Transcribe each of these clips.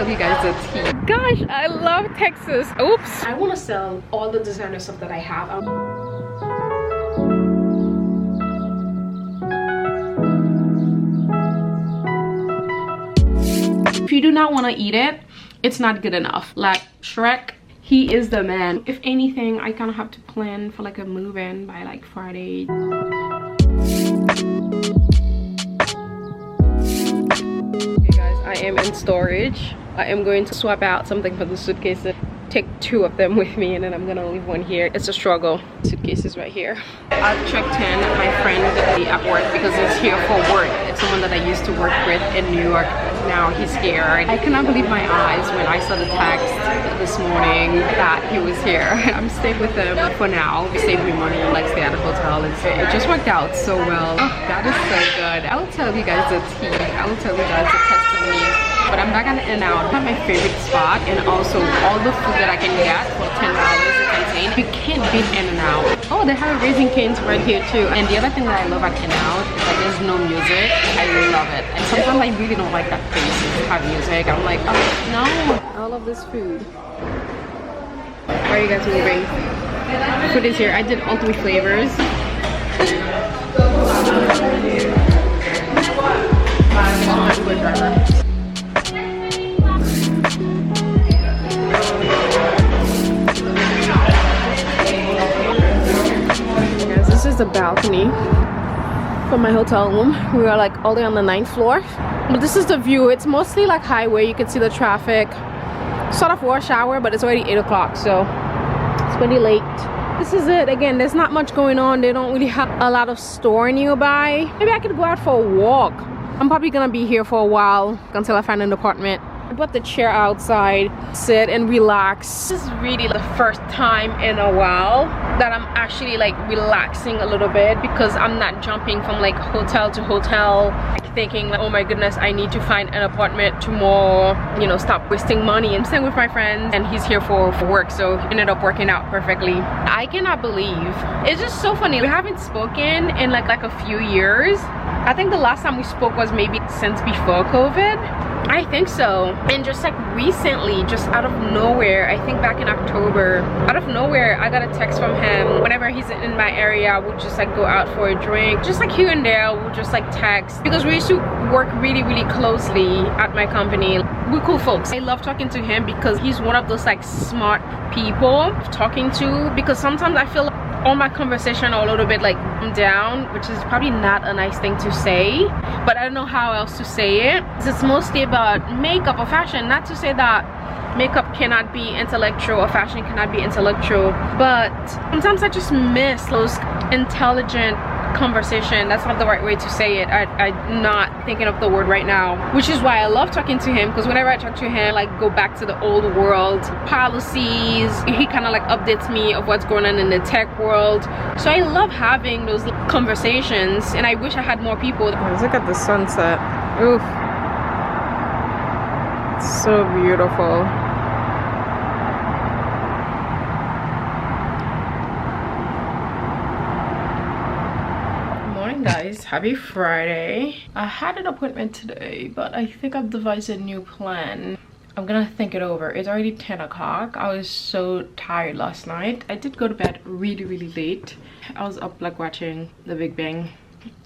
tell you guys the tea. Gosh, I love Texas. Oops. I want to sell all the designer stuff that I have. If you do not want to eat it, it's not good enough. Like Shrek, he is the man. If anything, I kind of have to plan for like a move-in by like Friday. Okay guys, I am in storage. I am going to swap out something for the suitcase. Take 2 of them with me and then I'm gonna leave one here. It's a struggle. Suitcase is right here. I've checked in my friend at work because he's here for work. It's someone that I used to work with in New York. Now he's here. I cannot believe my eyes when I saw the text this morning that he was here. I'm staying with him for now. He saved me money, like stay at a hotel. It just worked out so well. Oh, that is so good. I will tell you guys the tea. I will tell you guys the testimony. But I'm back at In-N-Out. I have my favorite spot and also all the food that I can get for $10 a contain. You can't beat In-N-Out. Oh, they have Raising Cane's right here too. And the other thing that I love at In-N-Out is that there's no music. I love it. And sometimes I really don't like that places have music. I'm like, oh no. I love this food. Why are you guys moving? Food is here. I did all 3 flavors. This is the balcony from my hotel room. We are like all the way on the 9th floor. But this is the view. It's mostly like highway. You can see the traffic. Sort of rush hour, but it's already 8 o'clock, so it's pretty late. This is it. Again, there's not much going on. They don't really have a lot of store nearby. Maybe I could go out for a walk. I'm probably gonna be here for a while until I find an apartment. I brought the chair outside, sit and relax. This is really the first time in a while that I'm actually like relaxing a little bit because I'm not jumping from like hotel to hotel, like, thinking like, oh my goodness, I need to find an apartment tomorrow, you know, stop wasting money. I'm staying with my friend and he's here for work, so it ended up working out perfectly. I cannot believe, it's just so funny. We haven't spoken in like a few years. I think the last time we spoke was maybe since before COVID. I think so. And just like recently, just out of nowhere, I think back in October, out of nowhere, I got a text from him. Whenever he's in my area, we'll just like go out for a drink. Just like here and there, we'll just like text. Because we used to work really, really closely at my company. We're cool folks. I love talking to him because he's one of those like smart people talking to. Because sometimes I feel like all my conversation are a little bit like down, which is probably not a nice thing to say, but I don't know how else to say it. It's mostly about makeup or fashion. Not to say that makeup cannot be intellectual or fashion cannot be intellectual, but sometimes I just miss those intelligent conversation. That's not the right way to say it. I'm not thinking of the word right now, which is why I love talking to him, because whenever I talk to him, like go back to the old world policies, he kind of like updates me of what's going on in the tech world. So I love having those conversations, and I wish I had more people. Look at the sunset. Oof, it's so beautiful. Guys, happy Friday. I had an appointment today, but I think I've devised a new plan. I'm gonna think it over. It's already 10 o'clock. I was so tired last night. I did go to bed really, really late. I was up like watching The Big Bang,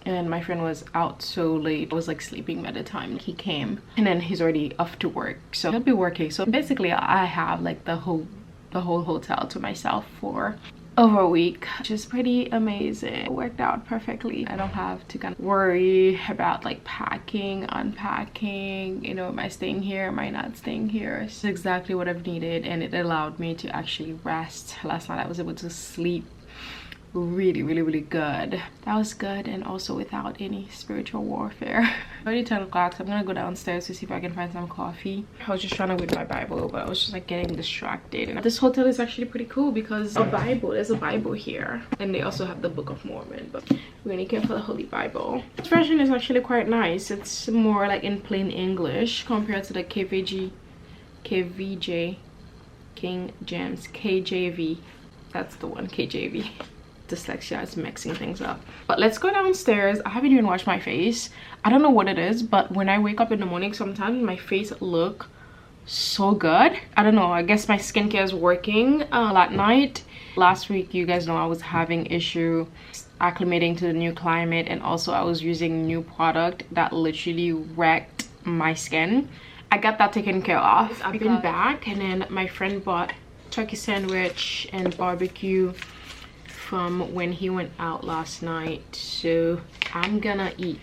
and my friend was out so late. I was like sleeping by the time he came, and then he's already off to work, so he'll be working. So basically I have like the whole hotel to myself for over a week, which is pretty amazing. It worked out perfectly. I don't have to kind of worry about like packing, unpacking, you know, am I staying here, am I not staying here. It's exactly what I've needed, and it allowed me to actually rest. Last night I was able to sleep really, really, really good. That was good, and also without any spiritual warfare. Already 10 o'clock, so I'm gonna go downstairs to see if I can find some coffee. I was just trying to read my Bible, but I was just like getting distracted. And this hotel is actually pretty cool because there's a Bible here, and they also have the Book of Mormon, but we only came for the Holy Bible. This version is actually quite nice. It's more like in plain English compared to the KVJ, King James, KJV. That's the one, KJV. Dyslexia is mixing things up. But let's go downstairs. I haven't even washed my face. I don't know what it is, but when I wake up in the morning, sometimes my face look so good. I don't know, I guess my skincare is working at night. Last week, you guys know I was having issue acclimating to the new climate, and also I was using new product that literally wrecked my skin. I got that taken care of. I've been back, and then my friend bought turkey sandwich and barbecue from when he went out last night, so I'm gonna eat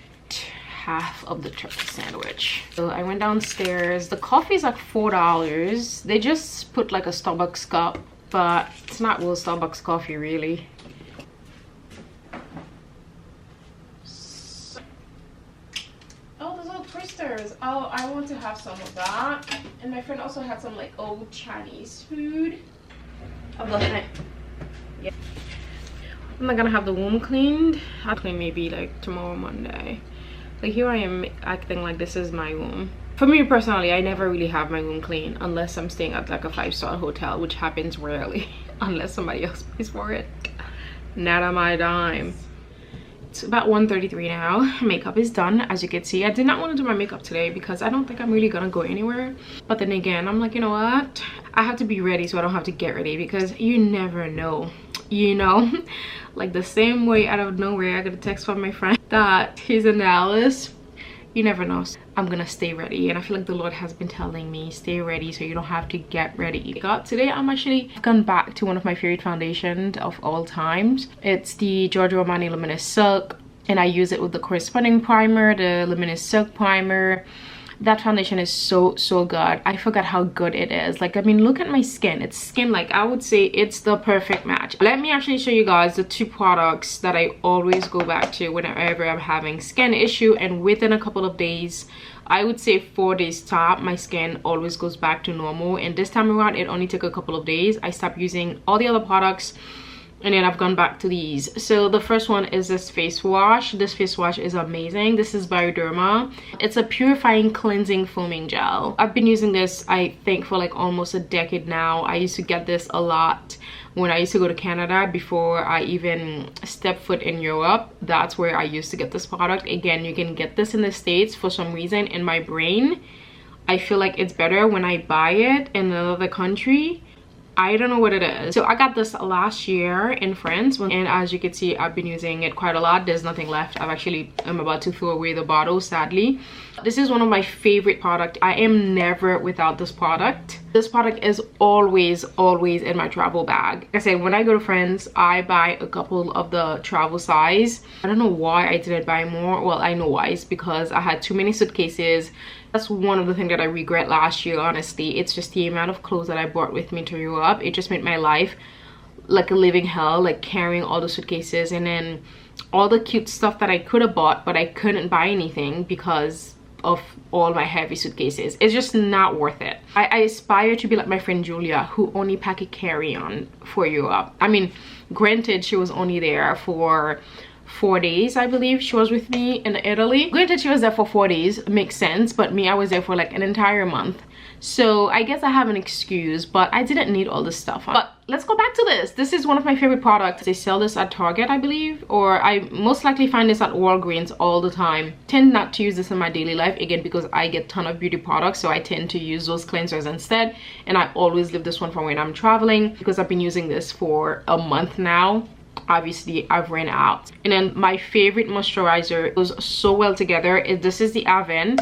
half of the turkey sandwich. So I went downstairs. The coffee is like $4. They just put like a Starbucks cup, but it's not real Starbucks coffee really. Oh, those little twisters. Oh, I want to have some of that. And my friend also had some like old Chinese food. I love it. Yeah. I'm not gonna have the womb cleaned. I'll clean maybe like tomorrow, Monday. Like here I am acting like this is my womb. For me personally, I never really have my womb clean unless I'm staying at like a 5-star hotel, which happens rarely unless somebody else pays for it. Not on my dime. It's about 1:33 now. Makeup is done, as you can see. I did not want to do my makeup today because I don't think I'm really gonna go anywhere. But then again, I'm like, you know what? I have to be ready so I don't have to get ready, because you never know, you know? Like the same way out of nowhere, I got a text from my friend that he's in Dallas. You never know. I'm gonna stay ready, and I feel like the Lord has been telling me stay ready so you don't have to get ready. Today I'm actually gone back to one of my favorite foundations of all times. It's the Giorgio Armani Luminous Silk, and I use it with the corresponding primer, the Luminous Silk primer. That foundation is so good. I forgot how good it is. Like, I mean, look at my skin. It's skin, like, I would say it's the perfect match. Let me actually show you guys the 2 products that I always go back to whenever I'm having skin issue, and within a couple of days, I would say 4 days top, my skin always goes back to normal. And this time around, it only took a couple of days. I stopped using all the other products, and then I've gone back to these. So the first one is this face wash. This face wash is amazing. This is Bioderma. It's a purifying cleansing foaming gel. I've been using this, I think, for like almost a decade now. I used to get this a lot when I used to go to Canada before I even stepped foot in Europe. That's where I used to get this product. Again, you can get this in the States. For some reason in my brain, I feel like it's better when I buy it in another country. I don't know what it is. So I got this last year in France, and as you can see, I've been using it quite a lot. There's nothing left. I'm about to throw away the bottle, sadly. This is one of my favorite products. I am never without this product. This product is always in my travel bag. Like I said, when I go to France, I buy a couple of the travel size. I don't know why I didn't buy more. Well, I know why. It's because I had too many suitcases. That's one of the things that I regret last year, honestly. It's just the amount of clothes that I brought with me to Europe. It just made my life like a living hell, like carrying all the suitcases, and then all the cute stuff that I could have bought, but I couldn't buy anything because of all my heavy suitcases. It's just not worth it. I aspire to be like my friend Julia, who only packed a carry-on for Europe. I mean, granted, she was only there for 4 days, I believe. She was with me in Italy. Granted, she was there for 4 days, makes sense, but me, I was there for like an entire month. So I guess I have an excuse, but I didn't need all this stuff. But let's go back to this. This is one of my favorite products. They sell this at Target, I believe, or I most likely find this at Walgreens all the time. Tend not to use this in my daily life, again, because I get a ton of beauty products, so I tend to use those cleansers instead. And I always leave this one for when I'm traveling, because I've been using this for a month now. Obviously, I've ran out. And then my favorite moisturizer goes so well together. This is the Avon.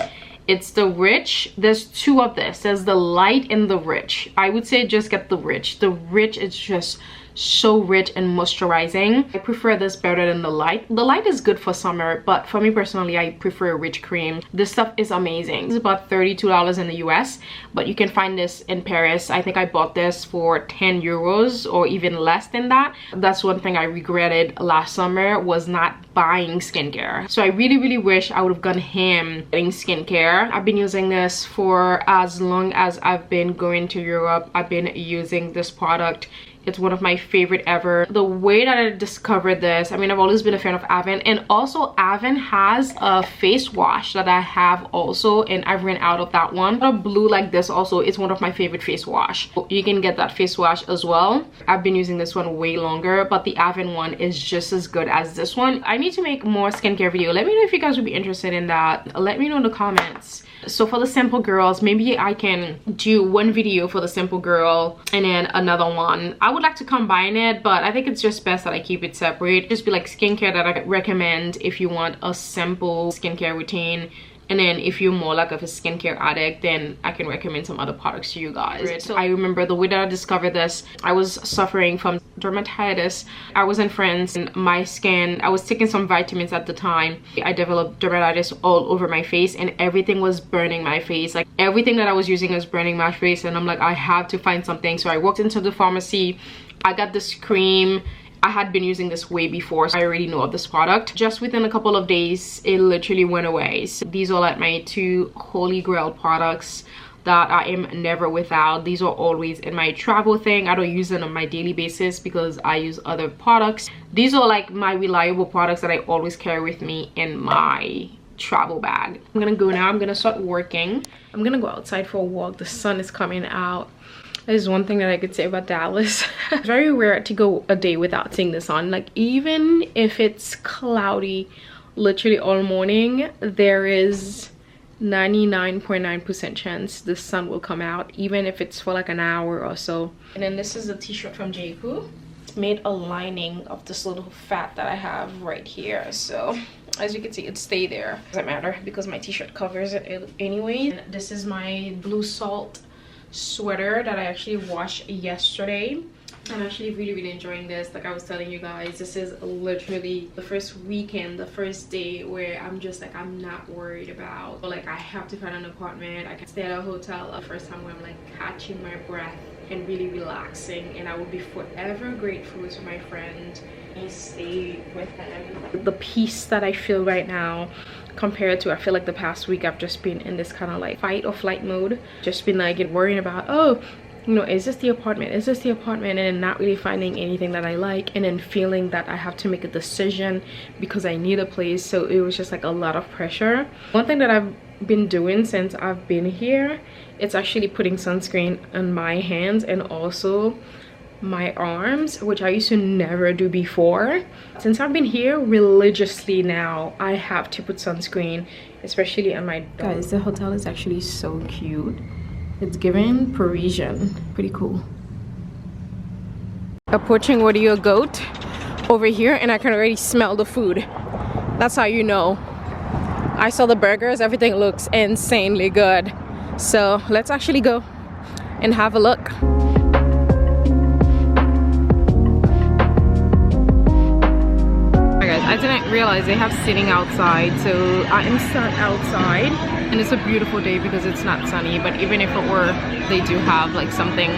It's the Rich. There's 2 of this. There's the light and the rich. I would say just get the rich. The rich is just so rich and moisturizing. I prefer this better than the light. The light is good for summer, but for me personally, I prefer a rich cream. This stuff is amazing. It's about $32 in the US, but you can find this in Paris. I think I bought this for 10 euros or even less than that. That's one thing I regretted last summer, was not buying skincare. So I really wish I would have gone ham getting skincare. I've been using this for as long as I've been going to Europe. I've been using this product. It's one of my favorite ever. The way that I discovered this, I mean, I've always been a fan of Avon, and also Avon has a face wash that I have also, and I've ran out of that one. A blue like this also, it's one of my favorite face wash. You can get that face wash as well. I've been using this one way longer, but the Avon one is just as good as this one. I need to make more skincare video. Let me know if you guys would be interested in that. Let me know in the comments. So for the simple girls, maybe I can do one video for the simple girl and then another one. I would like to combine it, but I think it's just best that I keep it separate. Just be like skincare that I recommend if you want a simple skincare routine, and then if you're more like of a skincare addict, then I can recommend some other products to you guys. So I remember the way that I discovered this, I was suffering from dermatitis. I was in France and my skin, I was taking some vitamins at the time. I developed dermatitis all over my face and everything was burning my face. Like everything that I was using was burning my face, and I'm like, I have to find something. So I walked into the pharmacy, I got this cream. I had been using this way before, so I already know of this product. Just within a couple of days, it literally went away. So these are like my two holy grail products that I am never without. These are always in my travel thing. I don't use them on my daily basis because I use other products. These are like my reliable products that I always carry with me in my travel bag. I'm gonna go now. I'm gonna start working. I'm gonna go outside for a walk. The sun is coming out. There's one thing that I could say about Dallas. It's very rare to go a day without seeing the sun. Like even if it's cloudy literally all morning, there is 99.9% chance the sun will come out, even if it's for like an hour or so. And then this is a t-shirt from J.Crew. It's made a lining of this little fat that I have right here. So as you can see, it stayed there. Doesn't matter because my t-shirt covers it anyway. And this is my blue salt sweater that I actually washed yesterday. I'm actually really enjoying this. Like I was telling you guys, this is literally the first weekend, the first day where I'm just like, I'm not worried about like I have to find an apartment. I can stay at a hotel. The first time where I'm like catching my breath and really relaxing, and I will be forever grateful to my friend. He stayed with him. The peace that I feel right now compared to, I feel like the past week I've just been in this kind of like fight or flight mode. Just been like worrying about, oh, you know, is this the apartment? Is this the apartment? And not really finding anything that I like, and then feeling that I have to make a decision because I need a place. So it was just like a lot of pressure. One thing that I've been doing since I've been here, it's actually putting sunscreen on my hands and also my arms, which I used to never do before. Since I've been here religiously now, I have to put sunscreen, especially on my dog. Guys, the hotel is actually so cute. It's given Parisian. Pretty cool. Approaching Rodeo Goat over here, and I can already smell the food. That's how you know. I saw the burgers, everything looks insanely good. So let's actually go and have a look. I didn't realize they have sitting outside, so I am sat outside, and it's a beautiful day because it's not sunny, but even if it were, they do have like something.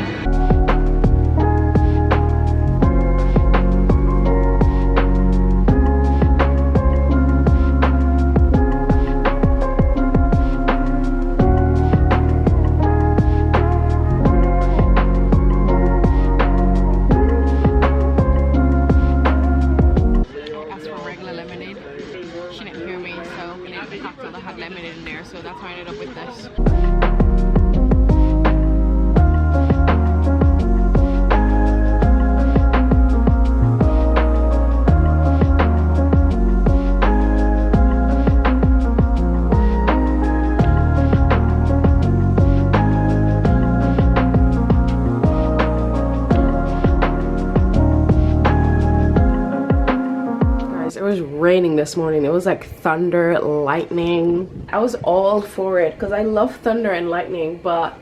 Raining this morning. It was like thunder, lightning. I was all for it because I love thunder and lightning, but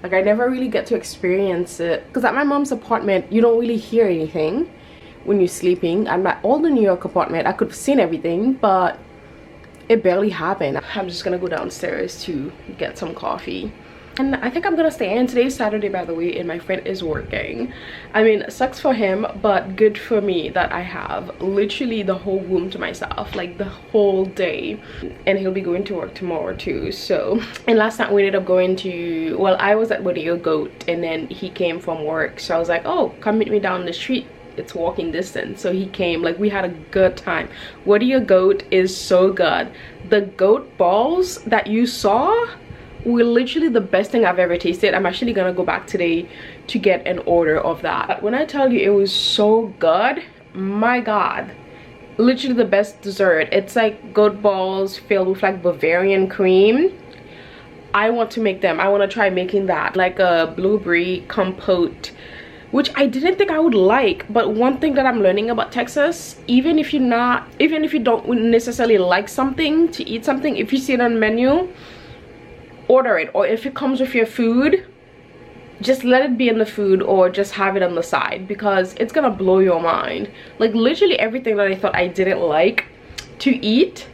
like I never really get to experience it because at my mom's apartment you don't really hear anything when you're sleeping. At my old New York apartment I could have seen everything, but it barely happened. I'm just gonna go downstairs to get some coffee And I think I'm gonna stay in. Today's Saturday, by the way, and my friend is working. I mean, it sucks for him, but good for me that I have literally the whole room to myself, like the whole day. And he'll be going to work tomorrow too. So, and last night we ended up going to, well, I was at Bonjour Goat, and then he came from work. So I was like, oh, come meet me down the street. It's walking distance. So he came. Like, we had a good time. Bonjour Goat is so good. The goat balls that you saw were literally the best thing I've ever tasted. I'm actually gonna go back today to get an order of that. But when I tell you it was so good, my god, literally the best dessert. It's like goat balls filled with like Bavarian cream. I want to make them. I want to try making that, like a blueberry compote, which I didn't think I would like. But one thing that I'm learning about Texas, even if you don't necessarily like something, to eat something, if you see it on the menu, order it. Or if it comes with your food, just let it be in the food, or just have it on the side, because it's gonna blow your mind. Like, literally everything that I thought I didn't like to eat,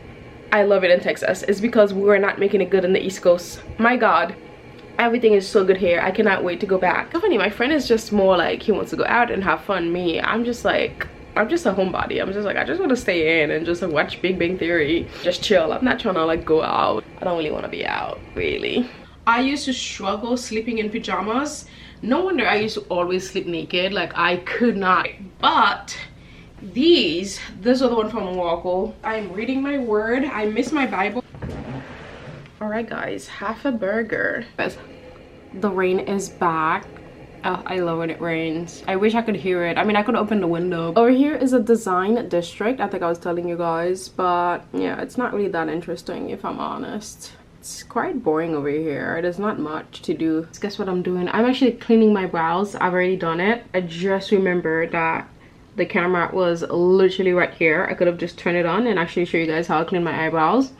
I love it in Texas. It's because we were not making it good in the East Coast. My god, everything is so good here. I cannot wait to go back. Funny, my friend is just more like, he wants to go out and have fun. Me, I'm just like, I'm just a homebody. I'm just like, I just want to stay in and just like watch Big Bang Theory, just chill. I'm not trying to like go out. I don't really want to be out, really. I used to struggle sleeping in pajamas. No wonder I used to always sleep naked. Like, I could not. But these are the one from Morocco. I'm reading my word. I miss my Bible. All right, guys, half a burger. The rain is back. Oh, I love when it rains. I wish I could hear it. I mean, I could open the window. Over here is a design district, I think I was telling you guys, but yeah, it's not really that interesting if I'm honest. It's quite boring over here. There's not much to do. Guess what I'm doing? I'm actually cleaning my brows. I've already done it. I just remembered that the camera was literally right here. I could have just turned it on and actually show you guys how I clean my eyebrows.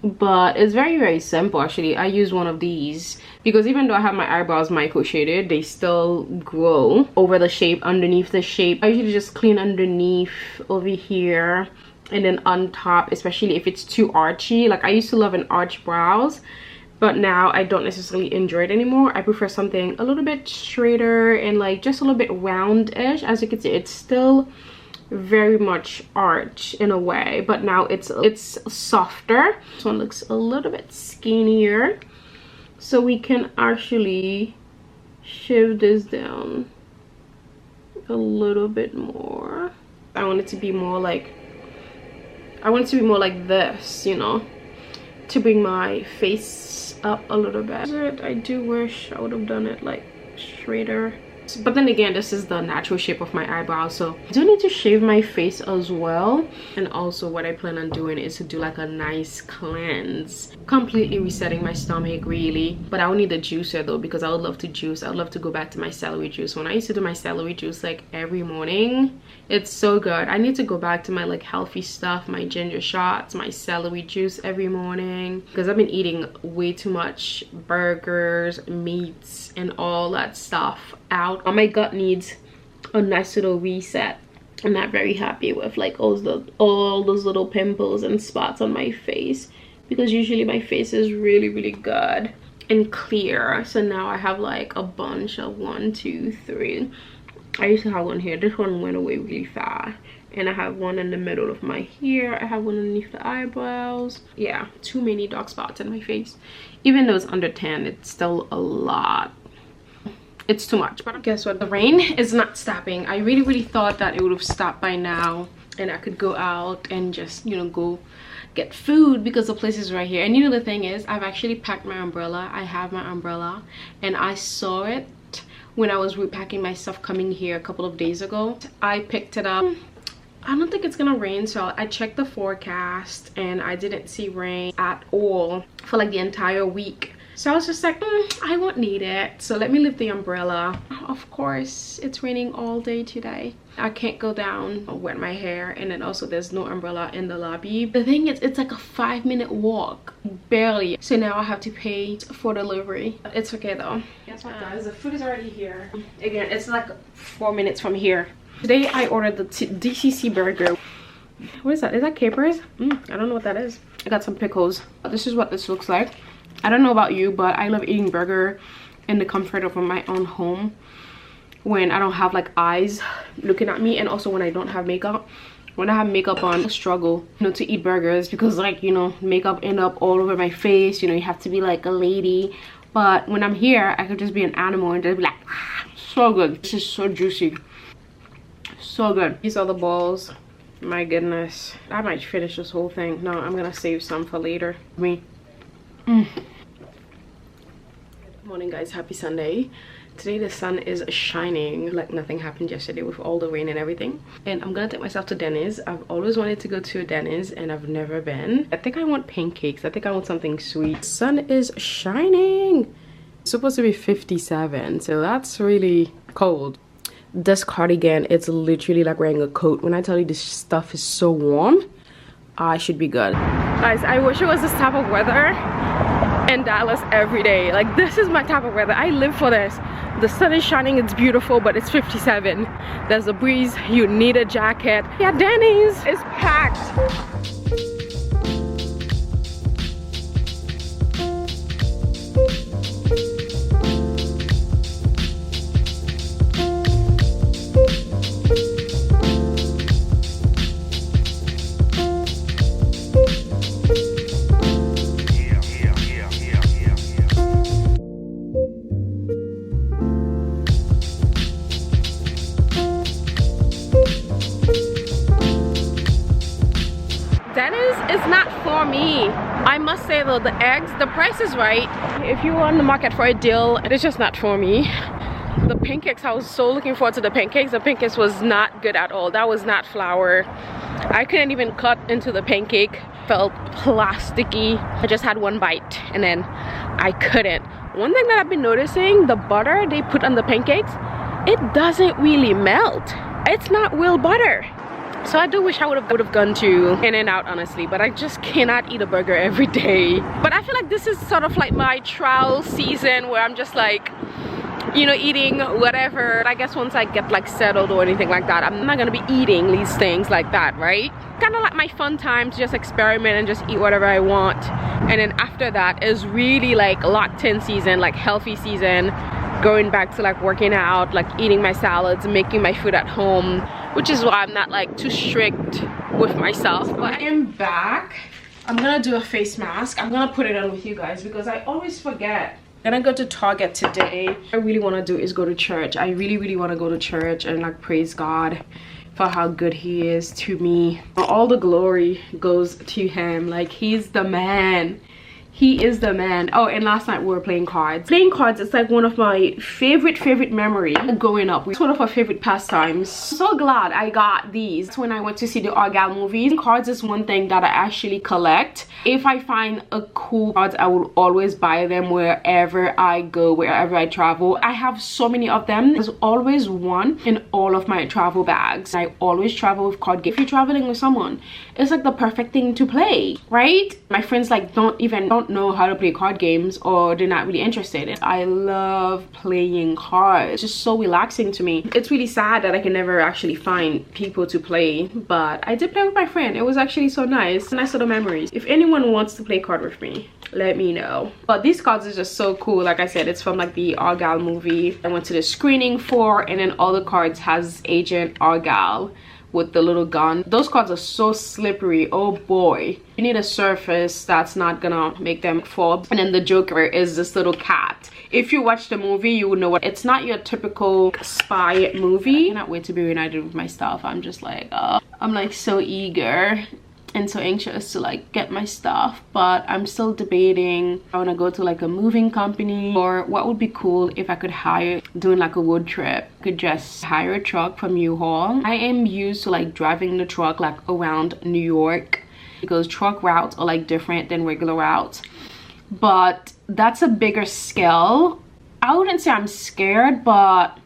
But it's very simple. Actually, I use one of these because even though I have my eyebrows micro shaded, they still grow over the shape, underneath the shape. I usually just clean underneath, over here, and then on top, especially if it's too archy. Like, I used to love an arch brows, but now I don't necessarily enjoy it anymore. I prefer something a little bit straighter and like just a little bit roundish. As you can see, it's still very much arch in a way, but now it's softer. This one looks a little bit skinnier, so we can actually shave this down a little bit more. I want it to be more like, I want it to be more like this, you know, to bring my face up a little bit. I do wish I would have done it like straighter. But then again, this is the natural shape of my eyebrows, so I do need to shave my face as well. And also what I plan on doing is to do like a nice cleanse, completely resetting my stomach really. But I will need a juicer though, because I would love to juice. I would love to go back to my celery juice. When I used to do my celery juice like every morning, it's so good. I need to go back to my like healthy stuff, my ginger shots, my celery juice every morning, because I've been eating way too much burgers, meats, and all that stuff out. My gut needs a nice little reset. I'm not very happy with like all those little pimples and spots on my face, because usually my face is really good and clear. So now I have like a bunch of 1, 2, 3. I used to have one here. This one went away really fast. And I have one in the middle of my hair. I have one underneath the eyebrows. Yeah, too many dark spots in my face. Even though it's under 10, it's still a lot. It's too much. But guess what? The rain is not stopping. I really thought that it would have stopped by now and I could go out and just, you know, go get food because the place is right here. And you know, the thing is, I've actually packed my umbrella. I have my umbrella and I saw it when I was repacking my stuff coming here a couple of days ago. I picked it up. I don't think it's gonna rain, so I checked the forecast and I didn't see rain at all for like the entire week. So I was just like, I won't need it, so let me leave the umbrella. Of course, it's raining all day today. I can't go down or wet my hair, and then also there's no umbrella in the lobby. The thing is, it's like a 5-minute walk, barely. So now I have to pay for delivery. It's okay though. Guess what, guys? The food is already here. Again, it's like 4 minutes from here. Today I ordered the DCC burger. What is that? Is that capers? I don't know what that is. I got some pickles. This is what this looks like. I don't know about you, but I love eating burger in the comfort of my own home when I don't have like eyes looking at me, and also when I don't have makeup. When I have makeup on, I struggle, you know, to eat burgers because, like, you know, makeup end up all over my face. You know, you have to be like a lady. But when I'm here, I could just be an animal and just be like, ah, so good. This is so juicy, so good. These are the balls. My goodness, I might finish this whole thing. No, I'm gonna save some for later. Good morning, guys. Happy Sunday. Today the sun is shining like nothing happened yesterday with all the rain and everything. And I'm gonna take myself to Denny's. I've always wanted to go to a Denny's and I've never been. I think I want pancakes. I think I want something sweet. Sun is shining. It's supposed to be 57, so that's really cold. This cardigan, it's literally like wearing a coat. When I tell you this stuff is so warm, I should be good. Guys, I wish it was this type of weather in Dallas every day. Like, this is my type of weather. I live for this. The sun is shining, it's beautiful, but it's 57. There's a breeze, you need a jacket. Yeah, Denny's is packed. It's not for me. I must say though, the eggs, the price is right. If you're on the market for a deal, it's just not for me. The pancakes, I was so looking forward to the pancakes. The pancakes was not good at all. That was not flour. I couldn't even cut into the pancake. Felt plasticky. I just had one bite and then I couldn't. One thing that I've been noticing, the butter they put on the pancakes, it doesn't really melt. It's not real butter. So I do wish I would have gone to In-N-Out, honestly, but I just cannot eat a burger every day. But I feel like this is sort of like my trial season where I'm just like, you know, eating whatever. I guess once I get like settled or anything like that, I'm not gonna be eating these things like that, right? Kind of like my fun time to just experiment and just eat whatever I want. And then after that is really like locked in season, like healthy season, going back to like working out, like eating my salads, making my food at home, which is why I'm not like too strict with myself. But I am back. I'm gonna do a face mask. I'm gonna put it on with you guys because I always forget. I'm gonna go to Target today. What I really want to do is go to church. I really want to go to church and like praise God for how good he is to me. All the glory goes to him. Like, he's the man. He is the man. Oh, and last night we were playing cards. Playing cards is like one of my favorite memories growing up. It's one of our favorite pastimes. So glad I got these when I went to see the Argyle movies. Cards is one thing that I actually collect. If I find a cool cards, I will always buy them wherever I go, wherever I travel. I have so many of them. There's always one in all of my travel bags. I always travel with card games. If you're traveling with someone, it's like the perfect thing to play, right? My friends like don't know how to play card games, or they're not really interested. I love playing cards. It's just so relaxing to me. It's really sad that I can never actually find people to play, but I did play with my friend. It was actually so nice. Nice little memories. If anyone wants to play card with me, let me know. But these cards are just so cool. Like I said, it's from like the Argyle movie I went to the screening for, and then all the cards has Agent Argyle with the little gun. Those cards are so slippery. Oh boy, you need a surface that's not gonna make them fall. And then the Joker is this little cat. If you watch the movie, you would know what it's not your typical spy movie. I cannot wait to be reunited with my stuff. I'm just like I'm like so eager and so anxious to like get my stuff, but I'm still debating. I want to go to like a moving company, or what would be cool if I could hire, doing like a road trip, I could just hire a truck from U-Haul. I am used to like driving the truck like around New York because truck routes are like different than regular routes, but that's a bigger scale. I wouldn't say I'm scared, but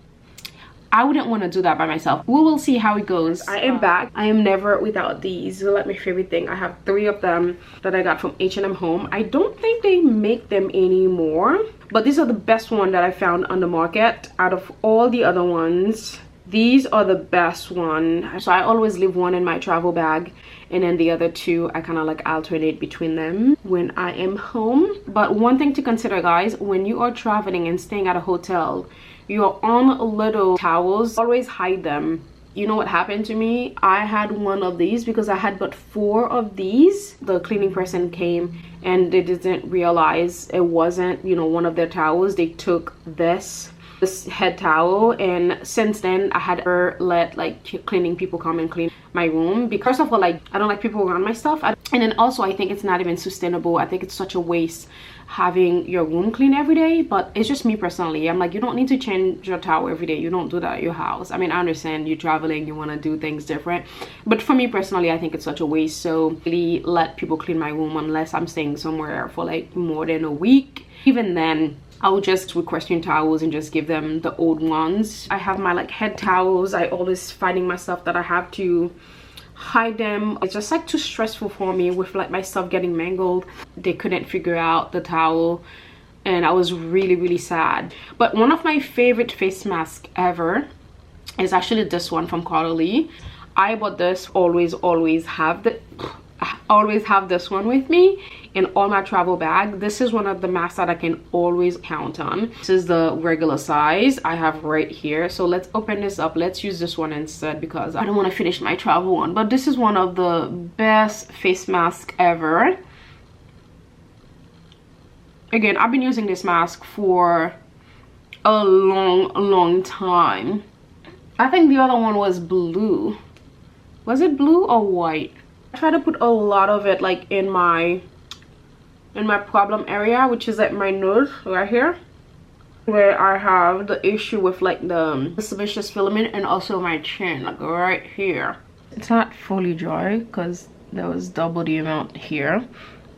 I wouldn't want to do that by myself. We will see how it goes. I am back. I am never without these. They're like my favorite thing. I have 3 of them that I got from H&M Home. I don't think they make them anymore, but these are the best one that I found on the market. Out of all the other ones, These are the best one. So I always leave one in my travel bag, and then the other two I kind of like alternate between them when I am home. But one thing to consider, guys, when you are traveling and staying at a hotel, you're on little towels, always hide them. You know what happened to me? I had one of these because I had but 4 of these. The cleaning person came and they didn't realize it wasn't, you know, one of their towels. They took this head towel, and since then I had never let like cleaning people come and clean my room, because of all, like, I don't like people around my stuff. And then also I think it's not even sustainable. I think it's such a waste having your room clean every day. But it's just me personally, I'm like, you don't need to change your towel every day. You don't do that at your house. I mean, I understand you're traveling, you want to do things different, but for me personally, I think it's such a waste. So really let people clean my room unless I'm staying somewhere for like more than a week. Even then, I will just request new towels and just give them the old ones. I have my like head towels. I always finding myself that I have to hide them. It's just like too stressful for me with like my stuff getting mangled. They couldn't figure out the towel and I was really sad. But one of my favorite face masks ever is actually this one from Carter Lee. I bought this, always have this one with me in all my travel bag. This is one of the masks that I can always count on. This is the regular size I have right here. So let's open this up. Let's use this one instead because I don't want to finish my travel one. But this is one of the best face masks ever. Again, I've been using this mask for a long time. I think the other one was blue. Was it blue or white? I try to put a lot of it like in my problem area, which is at my nose right here, where I have the issue with like the sebaceous filament, and also my chin, like right here. It's not fully dry because there was double the amount here,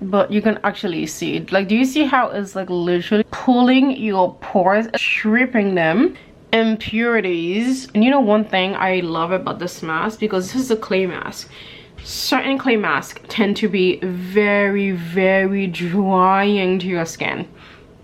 but you can actually see it. Like, do you see how it's like literally pulling your pores, stripping them impurities? And you know one thing I love about this mask, because this is a clay mask. Certain clay masks tend to be very drying to your skin.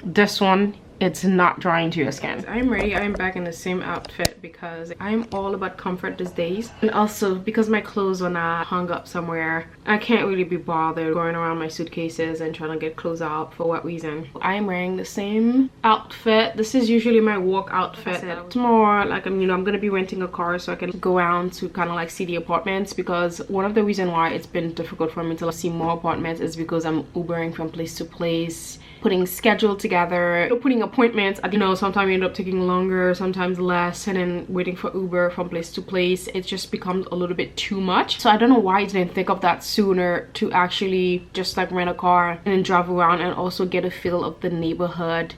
This one, it's not drying to your skin. I'm ready. I'm back in the same outfit because I'm all about comfort these days, and also because my clothes are not hung up somewhere. I can't really be bothered going around my suitcases and trying to get clothes out for what reason. I'm wearing the same outfit. This is usually my walk outfit. It's more like I'm gonna be renting a car so I can go around to kind of like see the apartments, because one of the reasons why it's been difficult for me to see more apartments is because I'm Ubering from place to place, putting schedule together, putting appointments. Sometimes you end up taking longer, sometimes less, and then waiting for Uber from place to place. It just becomes a little bit too much. So I don't know why I didn't think of that sooner, to actually just like rent a car and then drive around and also get a feel of the neighborhood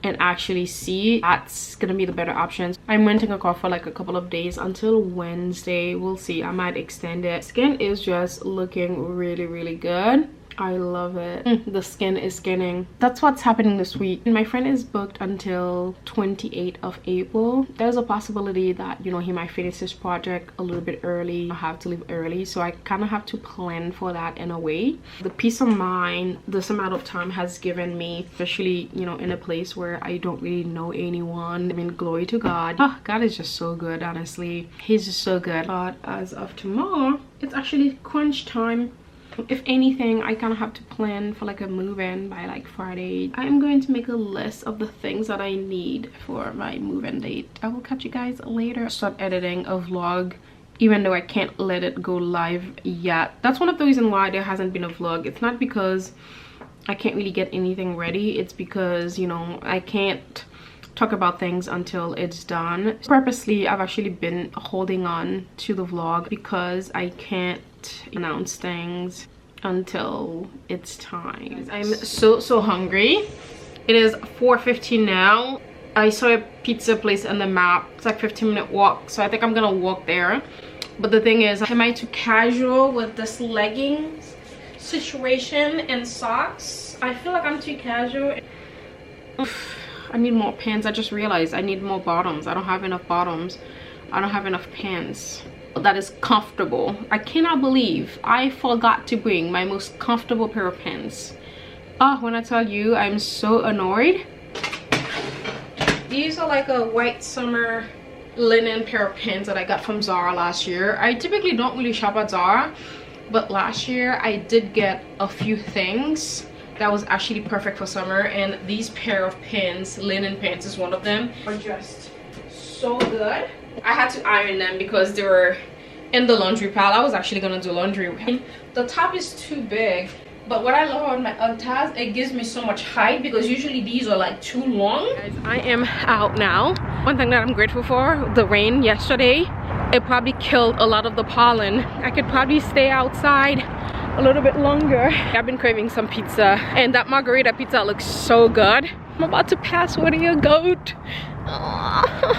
and actually see. That's gonna be the better option. I'm renting a car for like a couple of days until Wednesday. We'll see. I might extend it. Skin is just looking really good. I love it. The skin is skinning. That's what's happening this week. My friend is booked until 28th of April. There's a possibility that, he might finish his project a little bit early. I have to leave early, so I kind of have to plan for that in a way. The peace of mind this amount of time has given me, especially, in a place where I don't really know anyone. I mean, glory to God. Oh, God is just so good, honestly. He's just so good. But as of tomorrow, it's actually crunch time. If anything, I kind of have to plan for like a move-in by like Friday. I'm going to make a list of the things that I need for my move-in date. I will catch you guys later. Start editing a vlog, even though I can't let it go live yet. That's one of the reasons why there hasn't been a vlog. It's not because I can't really get anything ready. It's because, I can't talk about things until it's done. Purposely, I've actually been holding on to the vlog because I can't announce things until it's time. I'm so hungry. It is 4:15 now. I saw a pizza place on the map. It's like 15-minute walk, so I think I'm gonna walk there. But the thing is, am I too casual with this leggings situation and socks? I feel like I'm too casual. I need more pants. I just realized I need more bottoms. I don't have enough bottoms. I don't have enough pants that is comfortable. I cannot believe I forgot to bring my most comfortable pair of pants. When I tell you, I'm so annoyed. These are like a white summer linen pair of pants that I got from Zara last year. I typically don't really shop at Zara, but last year I did get a few things that was actually perfect for summer, and these pair of pants, linen pants, is one of them. Are just so good. I had to iron them because they were in the laundry pile. I was actually gonna do laundry. The top is too big, but what I love about my UGGs, it gives me so much height because usually these are like too long. Guys, I am out now. One thing that I'm grateful for, the rain yesterday, it probably killed a lot of the pollen. I could probably stay outside a little bit longer. I've been craving some pizza, and that margarita pizza looks so good. I'm about to pass What Are You Goat.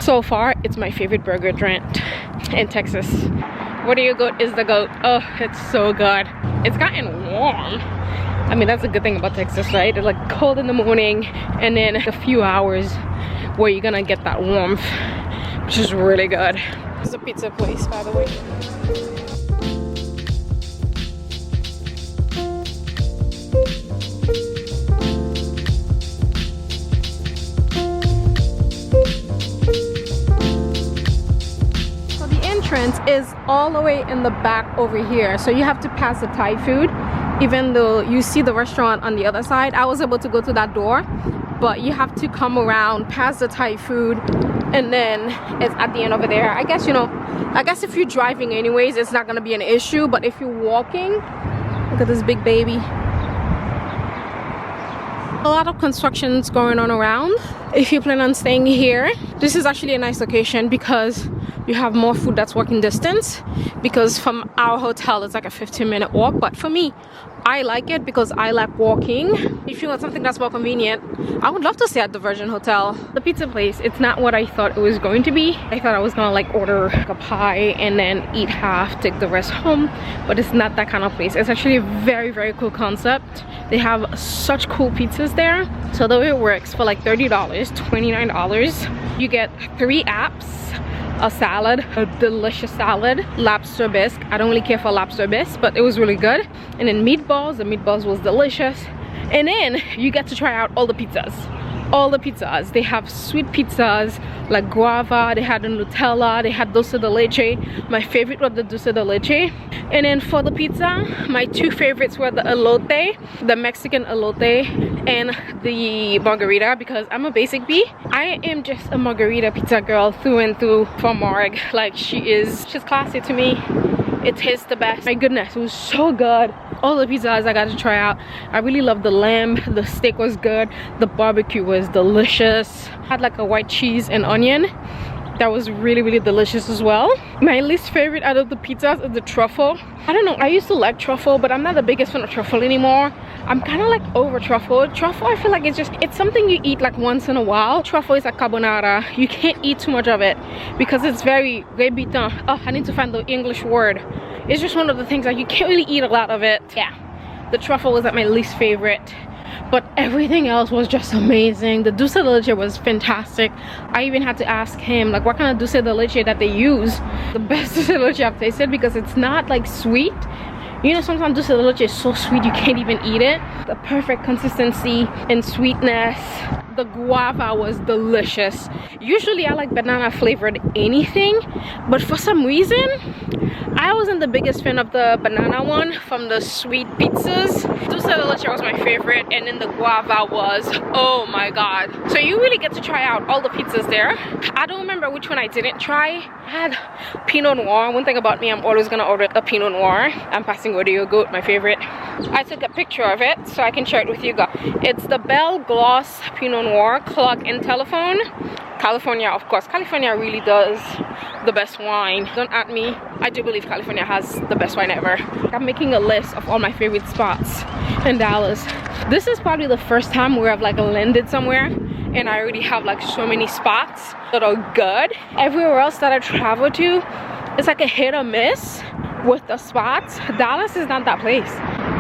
So far, it's my favorite burger joint in Texas. What Are You Goat is the goat. Oh, it's so good. It's gotten warm. I mean, that's a good thing about Texas, right? It's like cold in the morning, and then a few hours where you're gonna get that warmth, which is really good. It's a pizza place, by the way. Is all the way in the back over here, so you have to pass the Thai food. Even though you see the restaurant on the other side, I was able to go to that door, but you have to come around past the Thai food, and then it's at the end over there. I guess, you know, I guess if you're driving anyways, it's not gonna be an issue, but if you're walking, look at this big baby. A lot of constructions going on around. If you plan on staying here, this is actually a nice location because you have more food that's walking distance, because from our hotel it's like a 15-minute walk, but for me, I like it because I like walking. If you want something that's more convenient, I would love to stay at the Virgin Hotel. The pizza place, it's not what I thought it was going to be. I thought I was gonna like order a pie and then eat half, take the rest home, but it's not that kind of place. It's actually a very, very cool concept. They have such cool pizzas there. So the way it works, for like $30, $29, you get 3 apps, a salad, a delicious salad, lobster bisque. I don't really care for lobster bisque, but it was really good. And then meatballs, the meatballs was delicious. And then you get to try out all the pizzas. All the pizzas. They have sweet pizzas like guava, they had the Nutella, they had dulce de leche. My favorite was the dulce de leche. And then for the pizza, my 2 favorites were the elote, the Mexican elote, and the margarita, because I'm a basic bee. I am just a margarita pizza girl through and through for Marg. Like, she's classy to me. It tastes the best. My goodness, it was so good. All the pizzas I got to try out. I really loved the lamb. The steak was good. The barbecue was delicious. I had like a white cheese and onion. That was really, really delicious as well. My least favorite out of the pizzas is the truffle. I don't know, I used to like truffle, but I'm not the biggest fan of truffle anymore. I'm kind of like over truffle. Truffle, I feel like it's something you eat like once in a while. Truffle is like carbonara. You can't eat too much of it because it's very rébutant. Oh, I need to find the English word. It's just one of the things that you can't really eat a lot of it. Yeah, the truffle was like my least favorite, but everything else was just amazing. The dulce de leche was fantastic. I even had to ask him like what kind of dulce de leche that they use. The best dulce de leche I've tasted, because it's not like sweet. You know, sometimes dulce de leche is so sweet you can't even eat it. The perfect consistency and sweetness. The guava was delicious. Usually I like banana flavored anything, but for some reason I wasn't the biggest fan of the banana one from the sweet pizzas. Dulce de leche was my favorite, and then the guava was, oh my god. So you really get to try out all the pizzas there. I don't remember which one I didn't try. I had Pinot Noir. One thing about me, I'm always gonna order a Pinot Noir. I'm passing What Do You Goat, my favorite. I took a picture of it so I can share it with you guys. It's the Belle Gloss Pinot Noir Clock and Telephone. California, of course. California really does the best wine. Don't at me. I do believe California has the best wine ever. I'm making a list of all my favorite spots in Dallas. This is probably the first time where I've like landed somewhere and I already have like so many spots that are good. Everywhere else that I travel to, it's like a hit or miss with the spots. Dallas is not that place.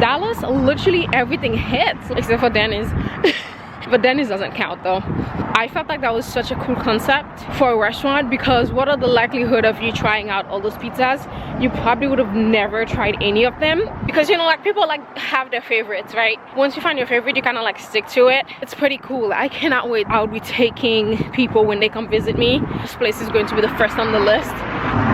Dallas, literally everything hits except for Denny's. but Denny's doesn't count though. I felt like that was such a cool concept for a restaurant, because what are the likelihood of you trying out all those pizzas? You probably would have never tried any of them, because you know, like, people like have their favorites, right? Once you find your favorite, you kind of like stick to it. It's pretty cool. I cannot wait. I'll be taking people when they come visit me. This place is going to be the first on the list.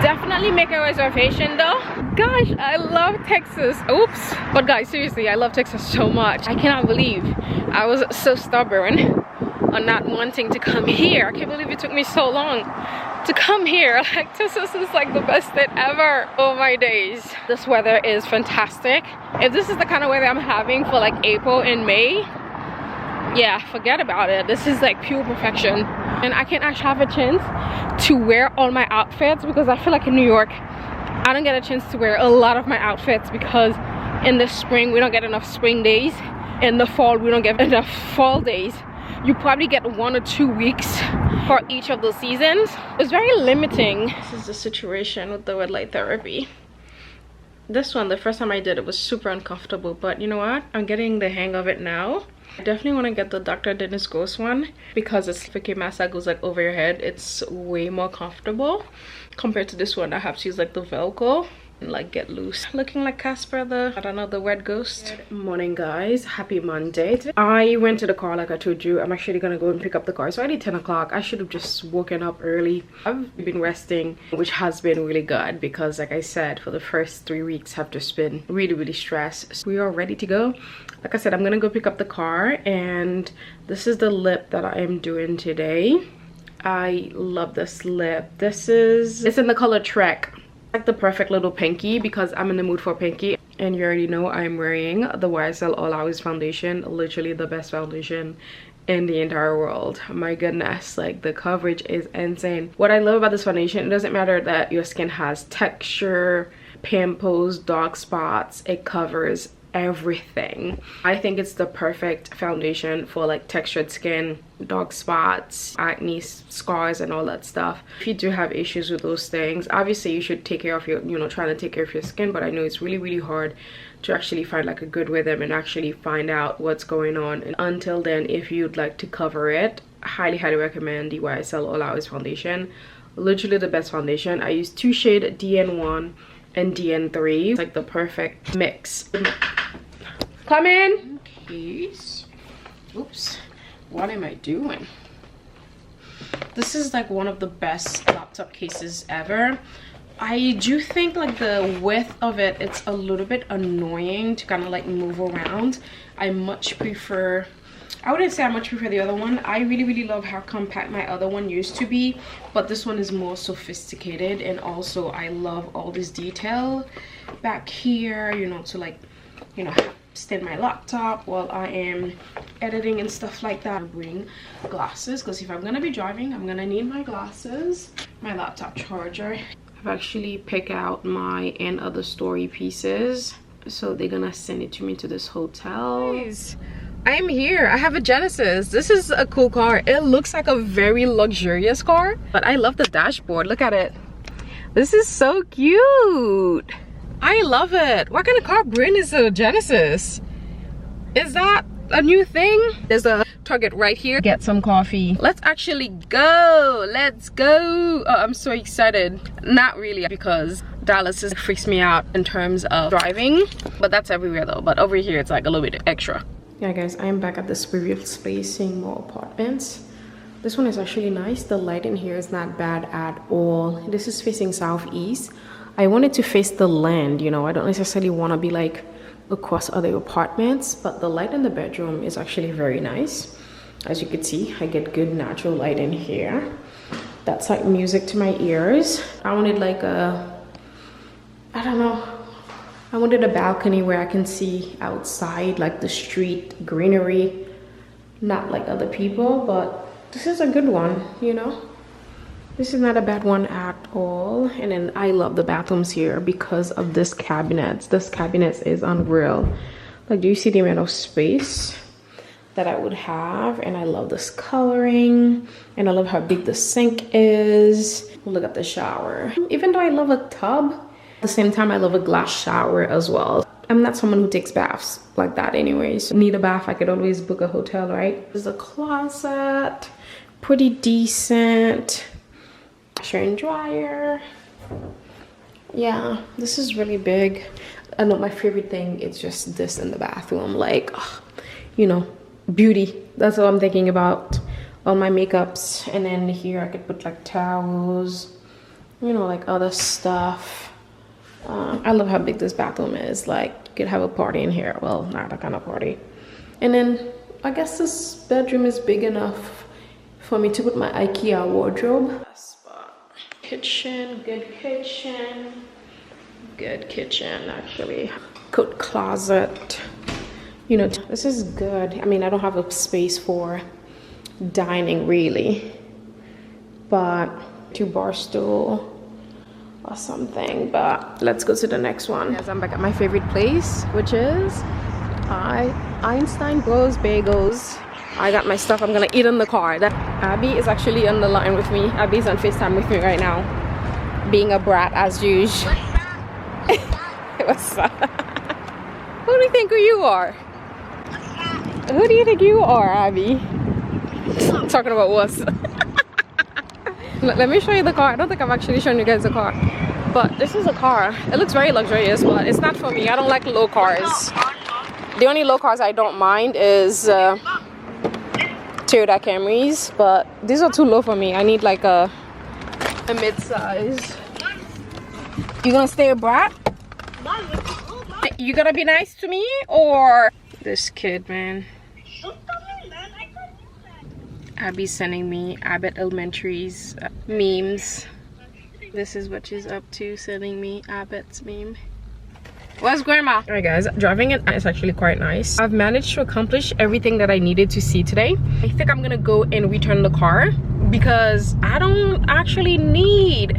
Definitely make a reservation though. Gosh, I love Texas. Oops. But guys, seriously, I love Texas so much. I cannot believe I was so stubborn on not wanting to come here. I can't believe it took me so long to come here. Like, Texas is like the best state ever. Oh my days. This weather is fantastic. If this is the kind of weather I'm having for like April and May, yeah, forget about it. This is like pure perfection. And I can actually have a chance to wear all my outfits, because I feel like in New York I don't get a chance to wear a lot of my outfits, because in the spring we don't get enough spring days. In the fall we don't get enough fall days. You probably get 1 or 2 weeks for each of those seasons. It's very limiting. This is the situation with the red light therapy. This one, the first time I did it, was super uncomfortable, but you know what? I'm getting the hang of it now. I definitely want to get the Dr. Dennis Ghost one, because it's like a mask that goes like over your head. It's way more comfortable compared to this one. I have to use like the Velcro and like get loose. Looking like Casper the, I don't know, the red ghost. Good morning guys, happy Monday. I went to the car like I told you. I'm actually gonna go and pick up the car. It's already 10 o'clock. I should have just woken up early. I've been resting, which has been really good, because like I said, for the first 3 weeks have just been really stressed. So we are ready to go. Like I said, I'm gonna go pick up the car, and this is the lip that I am doing today. I love this lip. It's in the color Trek. Like the perfect little pinky, because I'm in the mood for pinky. And you already know I'm wearing the YSL All Hours foundation, literally the best foundation in the entire world. My goodness, like the coverage is insane. What I love about this foundation, it doesn't matter that your skin has texture, pimples, dark spots, it covers everything. I think it's the perfect foundation for like textured skin, dark spots, acne, scars, and all that stuff. If you do have issues with those things, obviously you should take care of your, you know, trying to take care of your skin, but I know it's really hard to actually find like a good rhythm and actually find out what's going on. And until then, if you'd like to cover it, I highly recommend the YSL All Hours foundation. Literally the best foundation. I use 2 shade DN1 and DN3. It's like the perfect mix. Come in. Keys. Oops. What am I doing? This is like one of the best laptop cases ever. I do think like the width of it, it's a little bit annoying to kind of like move around. I much prefer, I wouldn't say I much prefer the other one. I really love how compact my other one used to be, but this one is more sophisticated. And also I love all this detail back here, you know, to like, you know, stand my laptop while I am editing and stuff like that. I bring glasses, because if I'm gonna be driving, I'm gonna need my glasses, my laptop charger. I've actually picked out my and other story pieces, so they're gonna send it to me to this hotel. Guys, I'm here. I have a Genesis. This is a cool car. It looks like a very luxurious car, but I love the dashboard. Look at it. This is so cute. I love it. What kind of car brand is a Genesis? Is that a new thing? There's a Target right here. Get some coffee. Let's actually go. Let's go. Oh, I'm so excited. Not really, because Dallas freaks me out in terms of driving, but that's everywhere though. But over here it's like a little bit extra. Yeah guys, I am back at this previous space seeing more apartments. This one is actually nice. The light in here is not bad at all. This is facing southeast. I wanted to face the land, you know. I don't necessarily want to be like across other apartments, but the light in the bedroom is actually very nice. As you can see, I get good natural light in here. That's like music to my ears. I wanted like a, I don't know, I wanted a balcony where I can see outside, like the street, greenery, not like other people, but this is a good one, you know. This is not a bad one at all. And then I love the bathrooms here because of this cabinet. This cabinet is unreal. Like, do you see the amount of space that I would have? And I love this coloring, and I love how big the sink is. Look at the shower. Even though I love a tub, At the same time, I love a glass shower as well. I'm not someone who takes baths like that anyways. Need a bath, I could always book a hotel, right? There's a closet, pretty decent. Washer and dryer. Yeah, this is really big. I know my favorite thing is just this in the bathroom. Like, you know, beauty. That's all I'm thinking about. All my makeups. And then here I could put like towels, you know, like other stuff. I love how big this bathroom is. Like, you could have a party in here. Well, not that kind of party. And then I guess this bedroom is big enough for me to put my IKEA wardrobe. Kitchen, good kitchen. Good kitchen, actually. Coat closet. You know, this is good. I mean, I don't have a space for dining really, but 2-bar stool or something. But let's go to the next one. Yes, I'm back at my favorite place, which is Einstein Bros Bagels. I got my stuff I'm gonna eat in the car. Abby is actually on the line with me. Abby's on FaceTime with me right now, being a brat as usual. What's up? Who do you think you are? Who do you think you are, Abby? Talking about what? Let me show you the car. I don't think I've actually shown you guys the car, but this is a car. It looks very luxurious, but it's not for me. I don't like low cars. The only low cars I don't mind is Toyota Camrys, but these are too low for me. I need like a mid-size. You gonna stay a brat? You gonna be nice to me, or this kid, man? Abby's sending me Abbott Elementary's memes. This is what she's up to, sending me Abbott's meme. What's grandma? Alright guys, driving it is actually quite nice. I've managed to accomplish everything that I needed to see today. I think I'm gonna go and return the car because I don't actually need.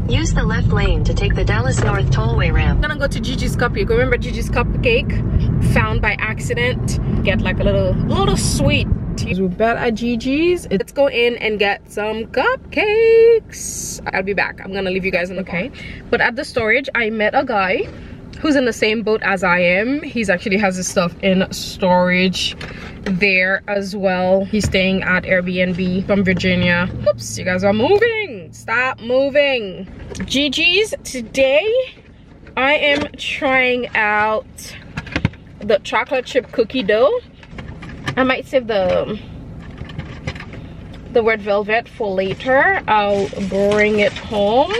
Use the left lane to take the Dallas North Tollway ramp. I'm gonna go to Gigi's Cupcake. Remember Gigi's Cupcake? Found by accident. Get like a little sweet. We're back at Gigi's. Let's go in and get some cupcakes. I'll be back. I'm gonna leave you guys in the car. But at the storage, I met a guy who's in the same boat as I am. He's actually has his stuff in storage there as well. He's staying at Airbnb from Virginia. Oops, you guys are moving. Stop moving. Gigi's, today I am trying out the chocolate chip cookie dough. I might save the red velvet for later. I'll bring it home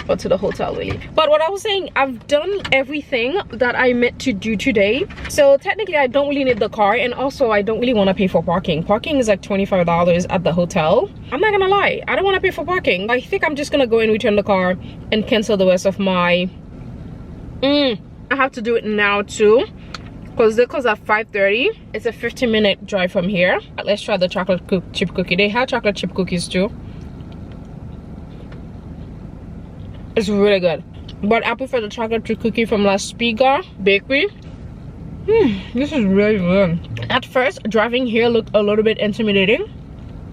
or to the hotel really. But what I was saying, I've done everything that I meant to do today. So technically I don't really need the car, and also I don't really want to pay for parking. Parking is like $25 at the hotel. I'm not gonna lie, I don't want to pay for parking. I think I'm just gonna go and return the car and cancel the rest of my I have to do it now too, because they close at 5:30. It's a 15-minute drive from here. Let's try the chocolate chip cookie. They have chocolate chip cookies too. It's really good, but I prefer the chocolate chip cookie from La Spiga Bakery. This is really good. At first, driving here looked a little bit intimidating,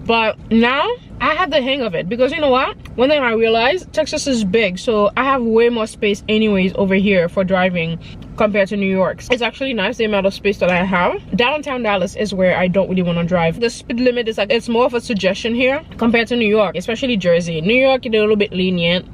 but now I have the hang of it, because you know what? One thing I realized, Texas is big, so I have way more space anyways over here for driving compared to New York. It's actually nice, the amount of space that I have. Downtown Dallas is where I don't really want to drive. The speed limit is like, it's more of a suggestion here compared to New York, especially Jersey. New York, you're a little bit lenient.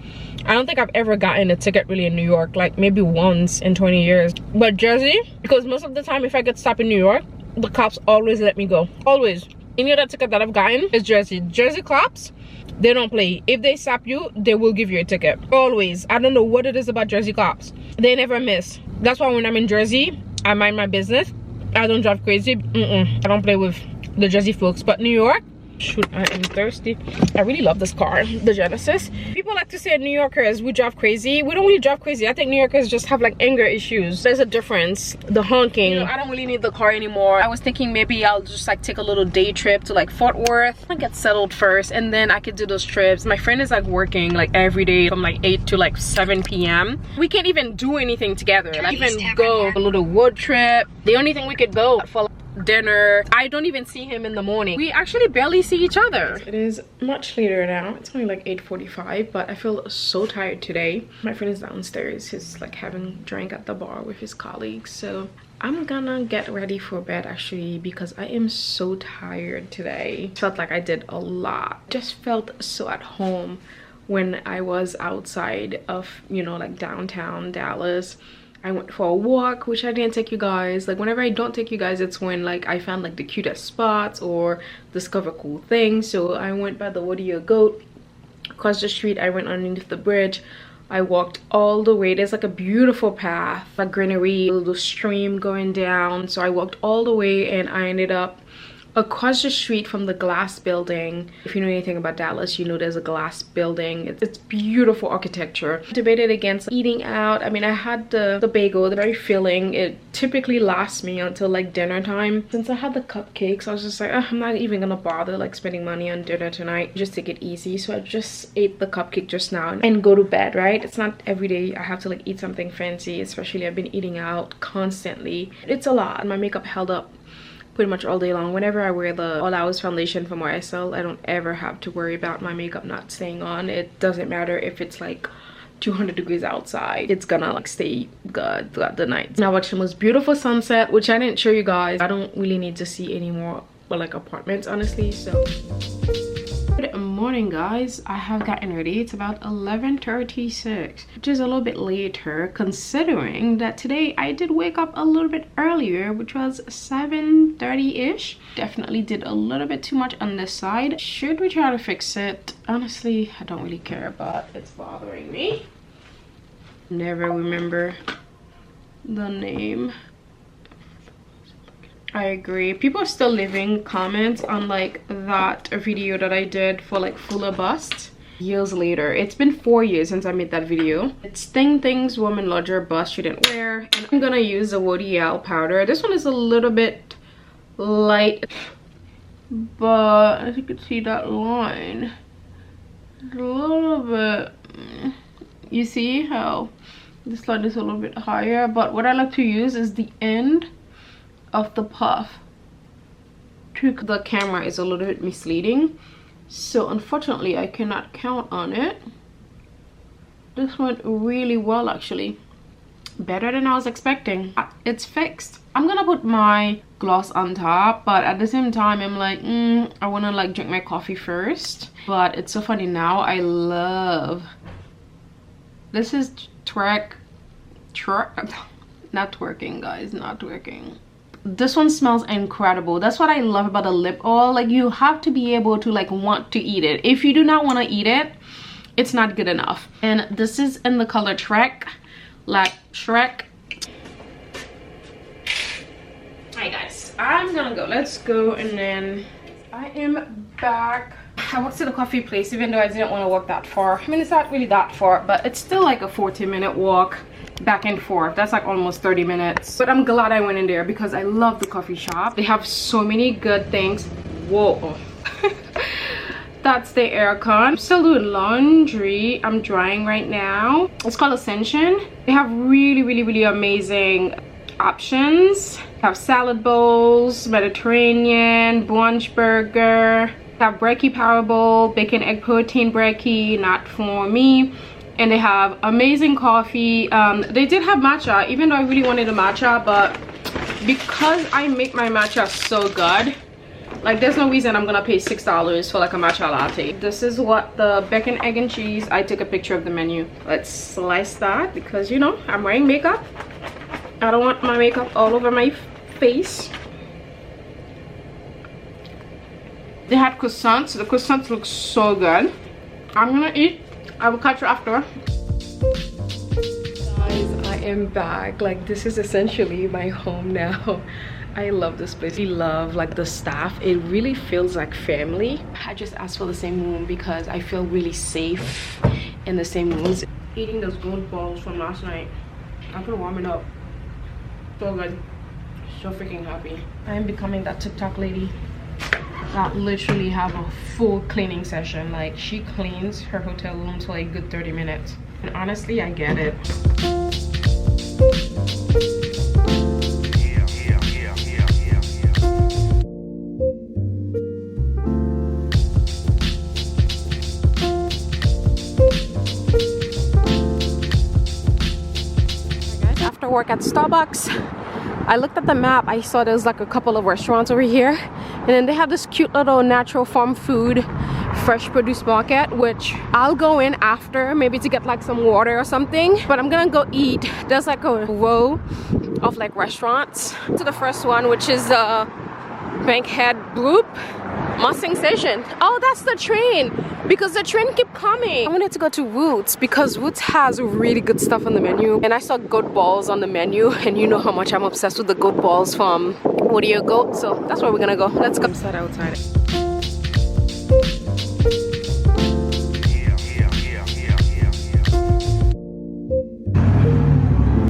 I don't think I've ever gotten a ticket really in New York, like maybe once in 20 years. But Jersey, because most of the time if I get stopped in New York, the cops always let me go. Always. Any other ticket that I've gotten is Jersey. Jersey cops, they don't play. If they stop you, they will give you a ticket. Always. I don't know what it is about Jersey cops. They never miss. That's why when I'm in Jersey, I mind my business. I don't drive crazy. I don't play with the Jersey folks. But New York, shoot, I am thirsty. I really love this car, the Genesis. People like to say New Yorkers, we drive crazy. We don't really drive crazy. I think New Yorkers just have like anger issues. There's a difference. The honking, you know, I don't really need the car anymore. I was thinking maybe I'll just like take a little day trip to like Fort Worth and get settled first, and then I could do those trips. My friend is like working like every day from like 8 to like 7 p.m. We can't even do anything together, like even go a little wood trip. The only thing we could go for dinner. I don't even see him in the morning. We actually barely see each other. It is much later now. It's only like 8:45, but I feel so tired today. My friend is downstairs. He's like having a drink at the bar with his colleagues, so I'm gonna get ready for bed actually, because I am so tired today. Felt like I did a lot. Just felt so at home when I was outside of, you know, like downtown Dallas. I went for a walk, which I didn't take you guys. Like whenever I don't take you guys, it's when like I found like the cutest spots or discover cool things. So I went by the Rodeo Goat, across the street. I went underneath the bridge. I walked all the way. There's like a beautiful path, like greenery, a little stream going down. So I walked all the way and I ended up across the street from the glass building. If you know anything about Dallas, you know there's a glass building. It's beautiful architecture. Debated against eating out. I mean, I had the bagel, the very filling. It typically lasts me until like dinner time. Since I had the cupcakes, I was just like, oh, I'm not even gonna bother like spending money on dinner tonight. Just take it easy. So I just ate the cupcake just now and go to bed, right? It's not every day I have to like eat something fancy, especially I've been eating out constantly. It's a lot. My makeup held up pretty much all day long. Whenever I wear the All Hours foundation from YSL, I don't ever have to worry about my makeup not staying on. It doesn't matter if it's like 200 degrees outside, it's gonna like stay good throughout the night. Now watch the most beautiful sunset, which I didn't show you guys. I don't really need to see any more but like apartments, honestly. So good morning guys, I have gotten ready. It's about 11:36, which is a little bit later considering that today I did wake up a little bit earlier, which was 7:30-ish. Definitely did a little bit too much on this side. Should we try to fix it? Honestly, I don't really care, but it's bothering me. Never remember the name. I agree. People are still leaving comments on like that video that I did for like fuller bust years later. It's been 4 years since I made that video. It's things women larger bust shouldn't wear, and I'm gonna use the L'Oreal powder. This one is a little bit light, but as you can see that line, a little bit. You see how this line is a little bit higher, but what I like to use is the end of the puff. The camera is a little bit misleading, so unfortunately I cannot count on it. This went really well actually, better than I was expecting. It's fixed. I'm gonna put my gloss on top, but at the same time I'm like I want to like drink my coffee first. But it's so funny now, I love this is not twerking guys, not twerking. This one smells incredible. That's what I love about the lip oil. Like you have to be able to like want to eat it. If you do not want to eat it, it's not good enough. And this is in the color Shrek, like Shrek. Hi guys, I'm gonna go. Let's go, and then I am back. I walked to the coffee place even though I didn't want to walk that far. I mean, it's not really that far, but it's still like a 40-minute walk back and forth. That's like almost 30 minutes, but I'm glad I went in there because I love the coffee shop. They have so many good things. Whoa. That's the aircon. I'm still doing laundry. I'm drying right now. It's called Ascension. They have really amazing options. They have salad bowls, Mediterranean, brunch burger. They have brekkie power bowl, bacon egg protein brekkie, not for me. And they have amazing coffee. They did have matcha, even though I really wanted a matcha, but because I make my matcha so good, like there's no reason I'm gonna pay $6 for like a matcha latte. This is what the bacon, egg, and cheese. I took a picture of the menu. Let's slice that because you know I'm wearing makeup. I don't want my makeup all over my face. They had croissants. The croissants look so good. I'm gonna eat. I will catch you after. Guys, I am back. Like this is essentially my home now. I love this place. I love like the staff. It really feels like family. I just asked for the same room because I feel really safe in the same rooms. Eating those gold balls from last night. I'm gonna warm it up. So good. So freaking happy. I am becoming that TikTok lady that literally have a full cleaning session. Like she cleans her hotel rooms for like a good 30 minutes. And honestly, I get it. work at Starbucks, I looked at the map. I saw there's like a couple of restaurants over here, and then they have this cute little natural farm food fresh produce market, which I'll go in after, maybe to get like some water or something. But I'm gonna go eat. There's like a row of like restaurants. To the first one, which is Bankhead Group Mustang Station. Oh, that's the train, because the train keep coming. I wanted to go to Roots because Roots has really good stuff on the menu, and I saw goat balls on the menu, and you know how much I'm obsessed with the goat balls from Woody Your Goat, so that's where we're gonna go. Let's go. Outside.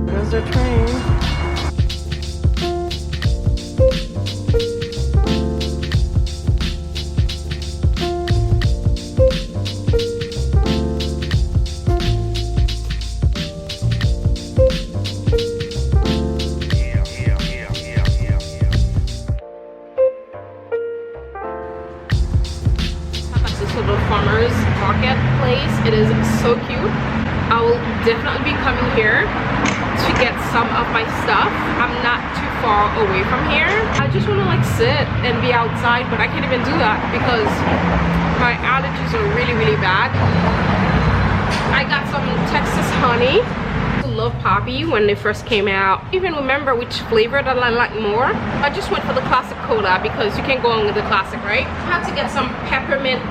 There's the train. It is so cute. I will definitely be coming here to get some of my stuff. I'm not too far away from here. I just want to like sit and be outside, but I can't even do that because my allergies are really bad. I got some Texas honey. I love Poppy when they first came out. I even remember which flavor that I like more. I just went for the classic cola because you can't go on with the classic, right? I had to get some peppermint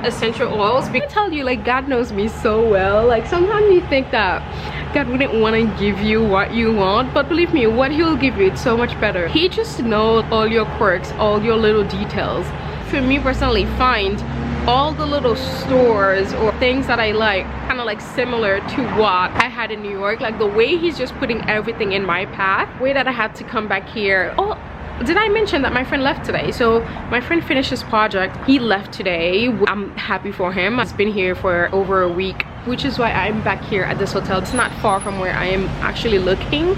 essential oils. I tell you, like, God knows me so well. Like, sometimes you think that God wouldn't want to give you what you want, but believe me, what he'll give you, it's so much better. He just knows all your quirks, all your little details. For me personally, find all the little stores or things that I like kind of like similar to what I had in New York. Like the way he's just putting everything in my path, way that I had to come back here. Oh, did I mention that my friend left today? So my friend finished his project. He left today. I'm happy for him. He's been here for over a week, which is why I'm back here at this hotel. It's not far from where I am actually looking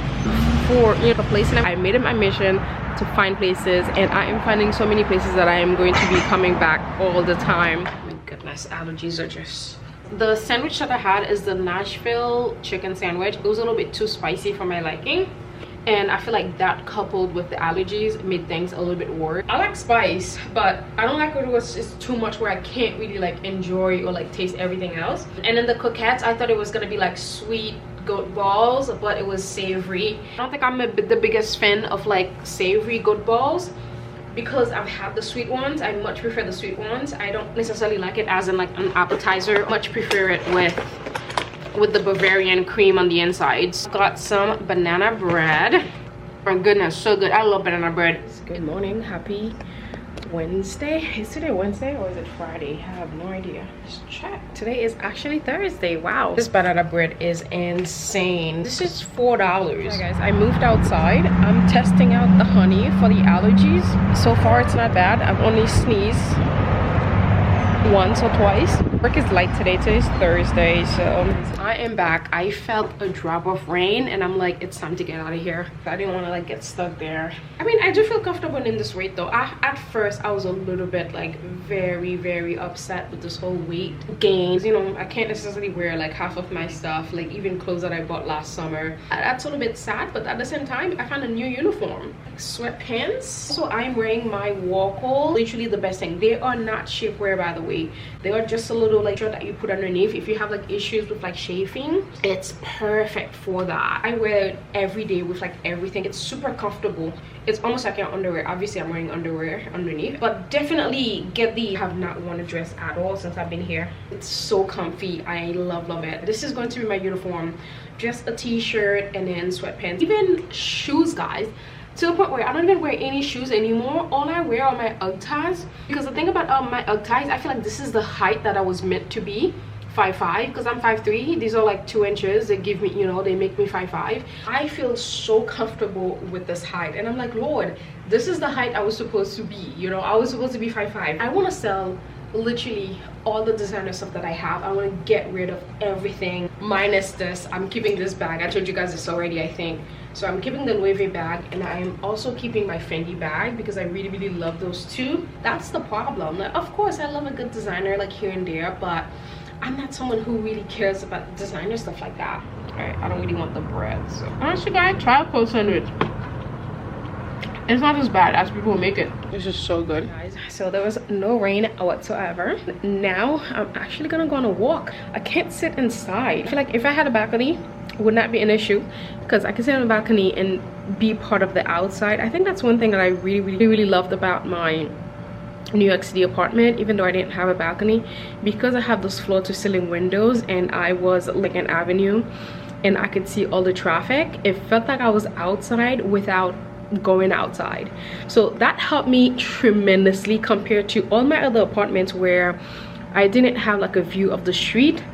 for, you know, a place, and I made it my mission to find places, and I am finding so many places that I am going to be coming back all the time. Oh my goodness, allergies are just... The sandwich that I had is the Nashville chicken sandwich. It was a little bit too spicy for my liking, and I feel like that coupled with the allergies made things a little bit worse. I like spice, but I don't like when it was just too much where I can't really like enjoy or like taste everything else. And then the croquettes, I thought it was gonna be like sweet goat balls, but it was savory. I don't think I'm the biggest fan of like savory goat balls because I've had the sweet ones. I much prefer the sweet ones. I don't necessarily like it as in like an appetizer. I much prefer it with the Bavarian cream on the insides. Got some banana bread. Oh my goodness, so good. I love banana bread. Good morning, happy Wednesday. Is today Wednesday or is it Friday? I have no idea. Let's check. Today is actually Thursday. Wow, this banana bread is insane. This is $4. Hi guys, I moved outside. I'm testing out the honey for the allergies. So far it's not bad. I've only sneezed once or twice. Work is light today. Today's Thursday, so I am back. I felt a drop of rain and I'm like, it's time to get out of here. I didn't want to like get stuck there. I mean, I do feel comfortable in this weight though. At first I was a little bit like very upset with this whole weight gain. You know, I can't necessarily wear like half of my stuff, like even clothes that I bought last summer. That's a little bit sad, but at the same time I found a new uniform, like sweatpants. So I'm wearing my Xoxo. Literally the best thing. They are not shapewear, by the way. They are just a little like shirt that you put underneath if you have like issues with like chafing. It's perfect for that. I wear it every day with like everything. It's super comfortable. It's almost like your underwear. Obviously I'm wearing underwear underneath, but definitely get the... I have not worn a dress at all since I've been here. It's so comfy. I love it. This is going to be my uniform. Just a t-shirt and then sweatpants. Even shoes, guys, to the point where I don't even wear any shoes anymore. All I wear are my UGG ties, because the thing about my UGG ties, I feel like this is the height that I was meant to be. 5'5", because I'm 5'3". These are like 2 inches. They give me, you know, they make me 5'5". I feel so comfortable with this height, and I'm like, Lord, this is the height I was supposed to be. You know, I was supposed to be 5'5". I want to sell literally all the designer stuff that I have. I want to get rid of everything minus this. I'm keeping this bag. I told you guys this already, I think. So I'm keeping the Louis Vuitton bag, and I am also keeping my Fendi bag because I really love those two. That's the problem. Like, of course I love a good designer like here and there, but I'm not someone who really cares about designer stuff like that. All right, I don't really want the bread, so honestly guys, try a cold sandwich. It's not as bad as people make it. It's just so good, guys. So there was no rain whatsoever. Now I'm actually gonna go on a walk. I can't sit inside. I feel like if I had a balcony, it would not be an issue, because I can sit on the balcony and be part of the outside. I think that's one thing that I really loved about my New York City apartment, even though I didn't have a balcony, because I have those floor to ceiling windows and I was like an avenue and I could see all the traffic. It felt like I was outside without going outside. So that helped me tremendously compared to all my other apartments where I didn't have like a view of the street.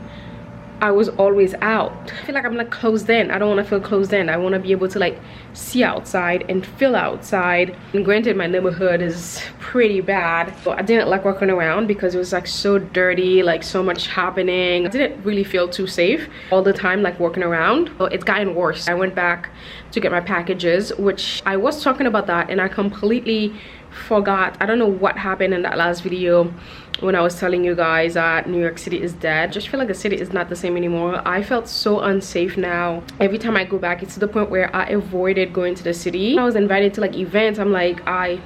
I was always out. I feel like I'm like closed in. I don't want to feel closed in. I want to be able to like see outside and feel outside. And granted, my neighborhood is pretty bad, but I didn't like walking around because it was like so dirty, like so much happening. I didn't really feel too safe all the time like walking around. So it's gotten worse. I went back to get my packages, which I was talking about that and I completely forgot. I don't know what happened in that last video when I was telling you guys that New York City is dead. I just feel like the city is not the same anymore. I felt so unsafe now. Every time I go back, it's to the point where I avoided going to the city. I was invited to like events. I'm like, I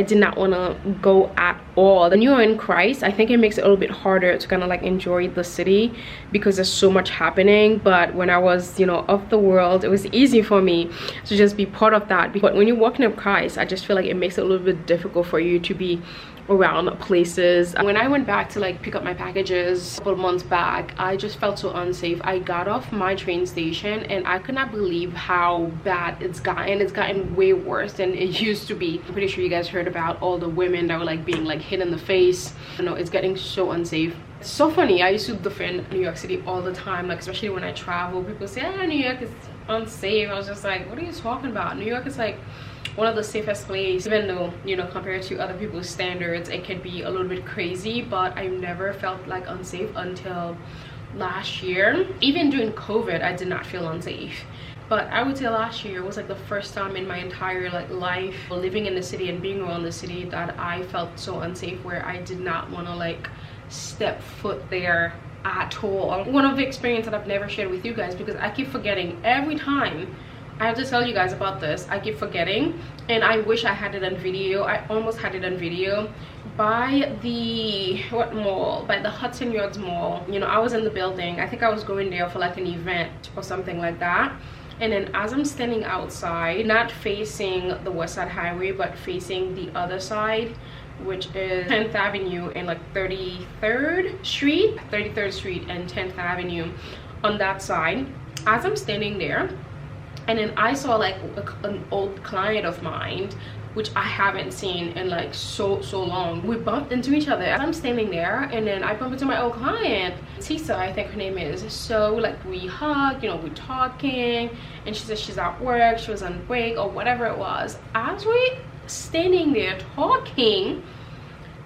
did not want to go at all. When you're in Christ, I think it makes it a little bit harder to kind of like enjoy the city because there's so much happening. But when I was, you know, of the world, it was easy for me to just be part of that. But when you're walking up Christ, I just feel like it makes it a little bit difficult for you to be around places. When I went back to like pick up my packages a couple months back, I just felt so unsafe. I got off my train station and I could not believe how bad it's gotten. It's gotten way worse than it used to be. I'm pretty sure you guys heard about all the women that were like being like hit in the face. You know, it's getting so unsafe. It's so funny. I used to defend New York City all the time, like especially when I travel. People say, oh, New York is unsafe. I was just like, what are you talking about? New York is like one of the safest places, even though, you know, compared to other people's standards, it can be a little bit crazy, but I never felt like unsafe until last year. Even during COVID, I did not feel unsafe. But I would say last year was like the first time in my entire like life living in the city and being around the city that I felt so unsafe, where I did not want to like step foot there at all. One of the experiences that I've never shared with you guys, because I keep forgetting every time I have to tell you guys about this. I keep forgetting, and I wish I had it on video. I almost had it on video. By the what mall? By the Hudson Yards Mall. You know, I was in the building. I think I was going there for like an event or something like that. And then as I'm standing outside, not facing the West Side Highway, but facing the other side, which is 10th Avenue and like 33rd Street and 10th Avenue on that side. As I'm standing there, and then I saw like an old client of mine, which I haven't seen in like so long. We bumped into each other as I'm standing there, and then I bumped into my old client, Tisa, I think her name is. So like we hugged, you know, we're talking, and she said she's at work, she was on break or whatever it was. As we standing there talking,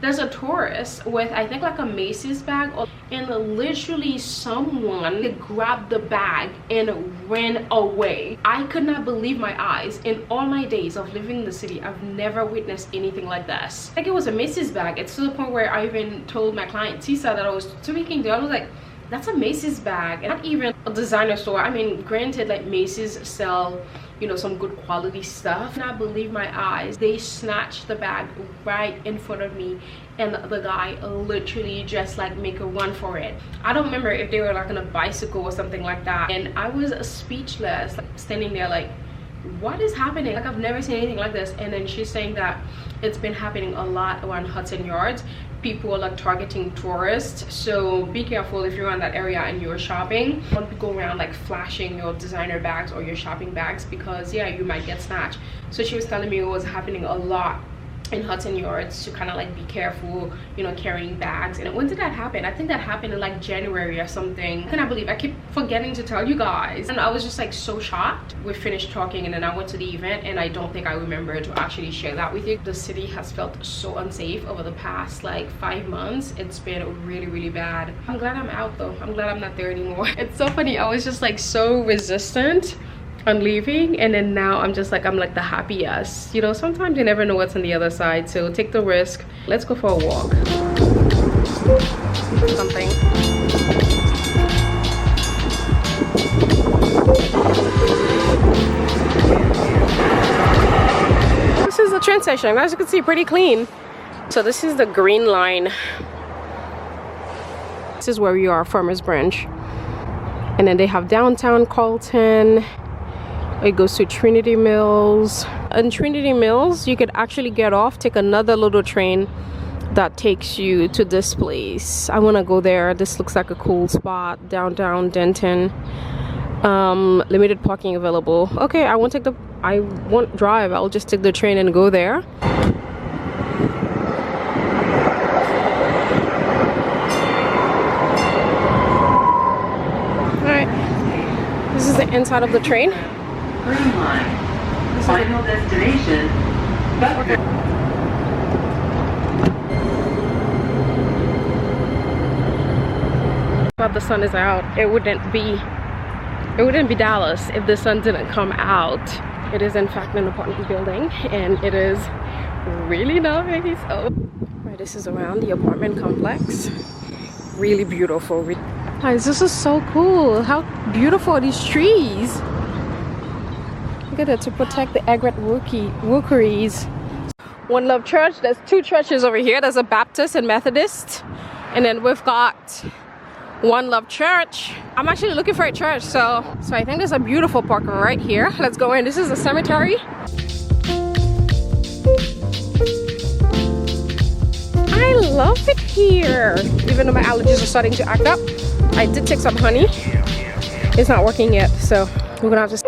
there's a tourist with I think like a Macy's bag, and literally someone grabbed the bag and ran away. I could not believe my eyes. In all my days of living in the city, I've never witnessed anything like this. Like, it was a Macy's bag. It's to the point where I even told my client Tisa that I was speaking to. I was like, that's a Macy's bag, and not even a designer store. I mean, granted, like Macy's sell, you know, some good quality stuff. I could not believe my eyes. They snatched the bag right in front of me, and the guy literally just like make a run for it. I don't remember if they were like on a bicycle or something like that, and I was speechless, like standing there like, what is happening? Like, I've never seen anything like this. And then she's saying that it's been happening a lot around Hudson Yards. People are like targeting tourists, so be careful if you're in that area and you're shopping. Don't go around like flashing your designer bags or your shopping bags, because yeah, you might get snatched. So she was telling me it was happening a lot in Hudson Yards, to kind of like be careful, you know, carrying bags. And when did that happen? I think that happened in like January or something. I cannot believe I keep forgetting to tell you guys, and I was just like so shocked. We finished talking, and then I went to the event, and I don't think I remember to actually share that with you. The city has felt so unsafe over the past like 5 months. It's been really bad. I'm glad I'm out though. I'm glad I'm not there anymore. It's so funny, I was just like so resistant on leaving, and then now I'm just like, I'm like the happiest. You know, sometimes you never know what's on the other side, so take the risk. Let's go for a walk. Something. This is the train station. As you can see, pretty clean. So this is the green line. This is where we are, Farmers Branch. And then they have downtown Carlton. It goes to Trinity Mills. In Trinity Mills, you could actually get off, take another little train that takes you to this place. I want to go there. This looks like a cool spot. Downtown Denton. Limited parking available. Okay, I won't drive. I'll just take the train and go there. Alright, this is the inside of the train. Green line. Final destination. But the sun is out. It wouldn't be Dallas if the sun didn't come out. It is in fact an apartment building, and it is really nice. Oh, right, this is around the apartment complex. Really beautiful. Guys, this is so cool. How beautiful are these trees? Look at it, to protect the egret rookeries. One Love Church. There's two churches over here. There's a Baptist and Methodist, and then we've got One Love Church. I'm actually looking for a church, so I think there's a beautiful park right here. Let's go in. This is the cemetery. I love it here. Even though my allergies are starting to act up, I did take some honey. It's not working yet, so we're gonna have to.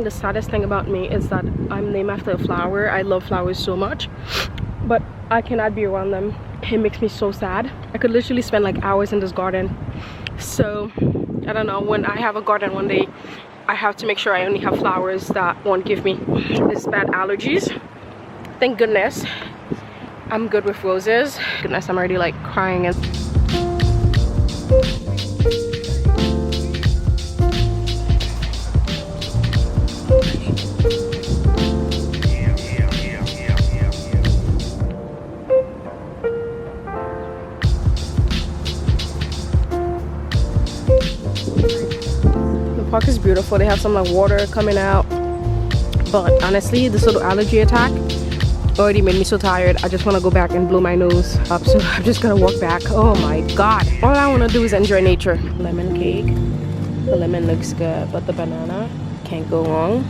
The saddest thing about me is that I'm named after a flower. I love flowers so much, but I cannot be around them. It makes me so sad. I could literally spend like hours in this garden. So I don't know, when I have a garden one day, I have to make sure I only have flowers that won't give me these bad allergies. Thank goodness I'm good with roses. Goodness, I'm already like crying. And park is beautiful. They have some like water coming out, but honestly this little allergy attack already made me so tired. I just want to go back and blow my nose up, so I'm just gonna walk back. Oh my god, all I want to do is enjoy nature. Lemon cake. The lemon looks good, but the banana can't go wrong.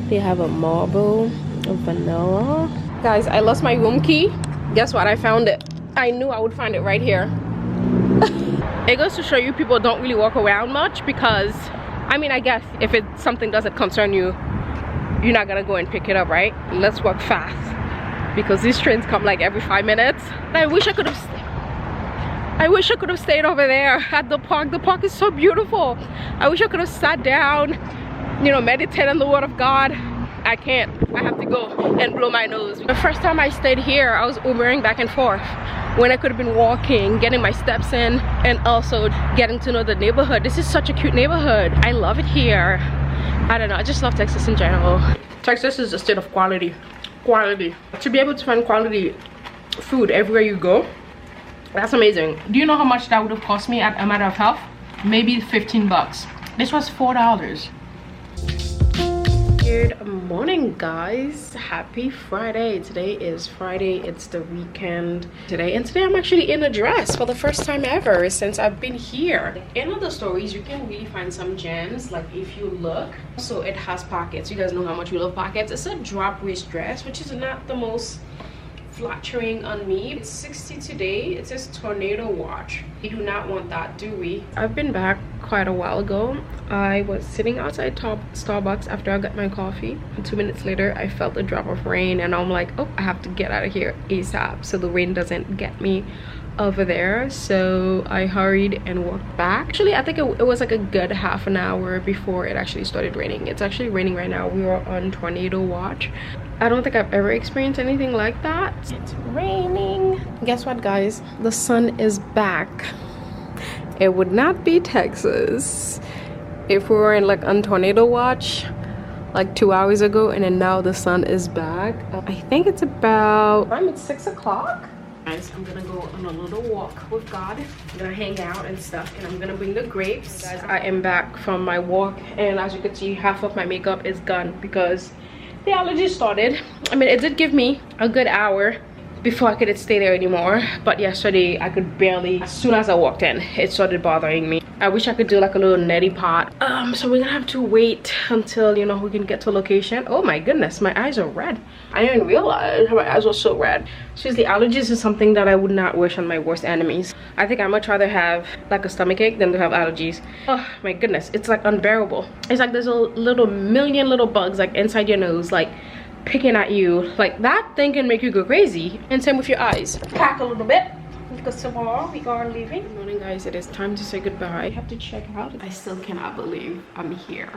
They have a marble, a vanilla. Guys, I lost my room key. Guess what? I found it. I knew I would find it right here. It goes to show you people don't really walk around much, because I mean, I guess if something doesn't concern you, you're not gonna go and pick it up, right? Let's walk fast, because these trains come like every 5 minutes. I wish I could have stayed over there at the park. The park is so beautiful. I wish I could have sat down, you know, meditate on the word of God. I can't. I have to go and blow my nose. The first time I stayed here, I was Ubering back and forth, when I could have been walking, getting my steps in, and also getting to know the neighborhood. This is such a cute neighborhood. I love it here. I don't know, I just love Texas in general. Texas is a state of quality. To be able to find quality food everywhere you go, that's amazing. Do you know how much that would have cost me at A Matter of Health? Maybe 15 bucks. This was $4. Good morning, guys. Happy Friday. Today is Friday. It's the weekend today, and today I'm actually in a dress for the first time ever since I've been here. In all the stories you can really find some gems, like if you look. So it has pockets. You guys know how much we love pockets. It's a drop waist dress, which is not the most flattering on me. It's 60 today. It says tornado watch. We do not want that, do we? I've been back quite a while ago. I was sitting outside Starbucks after I got my coffee, and 2 minutes later I felt a drop of rain, and I'm like, oh, I have to get out of here ASAP so the rain doesn't get me over there, so I hurried and walked back. Actually, I think it was like a good half an hour before it actually started raining. It's actually raining right now. We were on tornado watch. I don't think I've ever experienced anything like that. It's raining. Guess what, guys? The sun is back. It would not be Texas if we were in like on tornado watch like 2 hours ago, and then now the sun is back. I think it's about, it's 6 o'clock. Guys, I'm gonna go on a little walk with God. I'm gonna hang out and stuff, and I'm gonna bring the grapes. Guys, I am back from my walk, and as you can see, half of my makeup is gone because the allergies started. I mean, it did give me a good hour before I couldn't stay there anymore, but yesterday I could barely. As soon as I walked in, it started bothering me. I wish I could do like a little neti pot. So we're gonna have to wait until, you know, we can get to a location. Oh my goodness, my eyes are red. I didn't realize my eyes were so red. Seriously, allergies is something that I would not wish on my worst enemies. I think I'd much rather have like a stomachache than to have allergies. Oh my goodness, it's like unbearable. It's like there's a little million little bugs like inside your nose, like picking at you. Like that thing can make you go crazy. And same with your eyes. Pack a little bit because tomorrow we are leaving. Good morning, guys. It is time to say goodbye. I have to check out. I still cannot believe I'm here.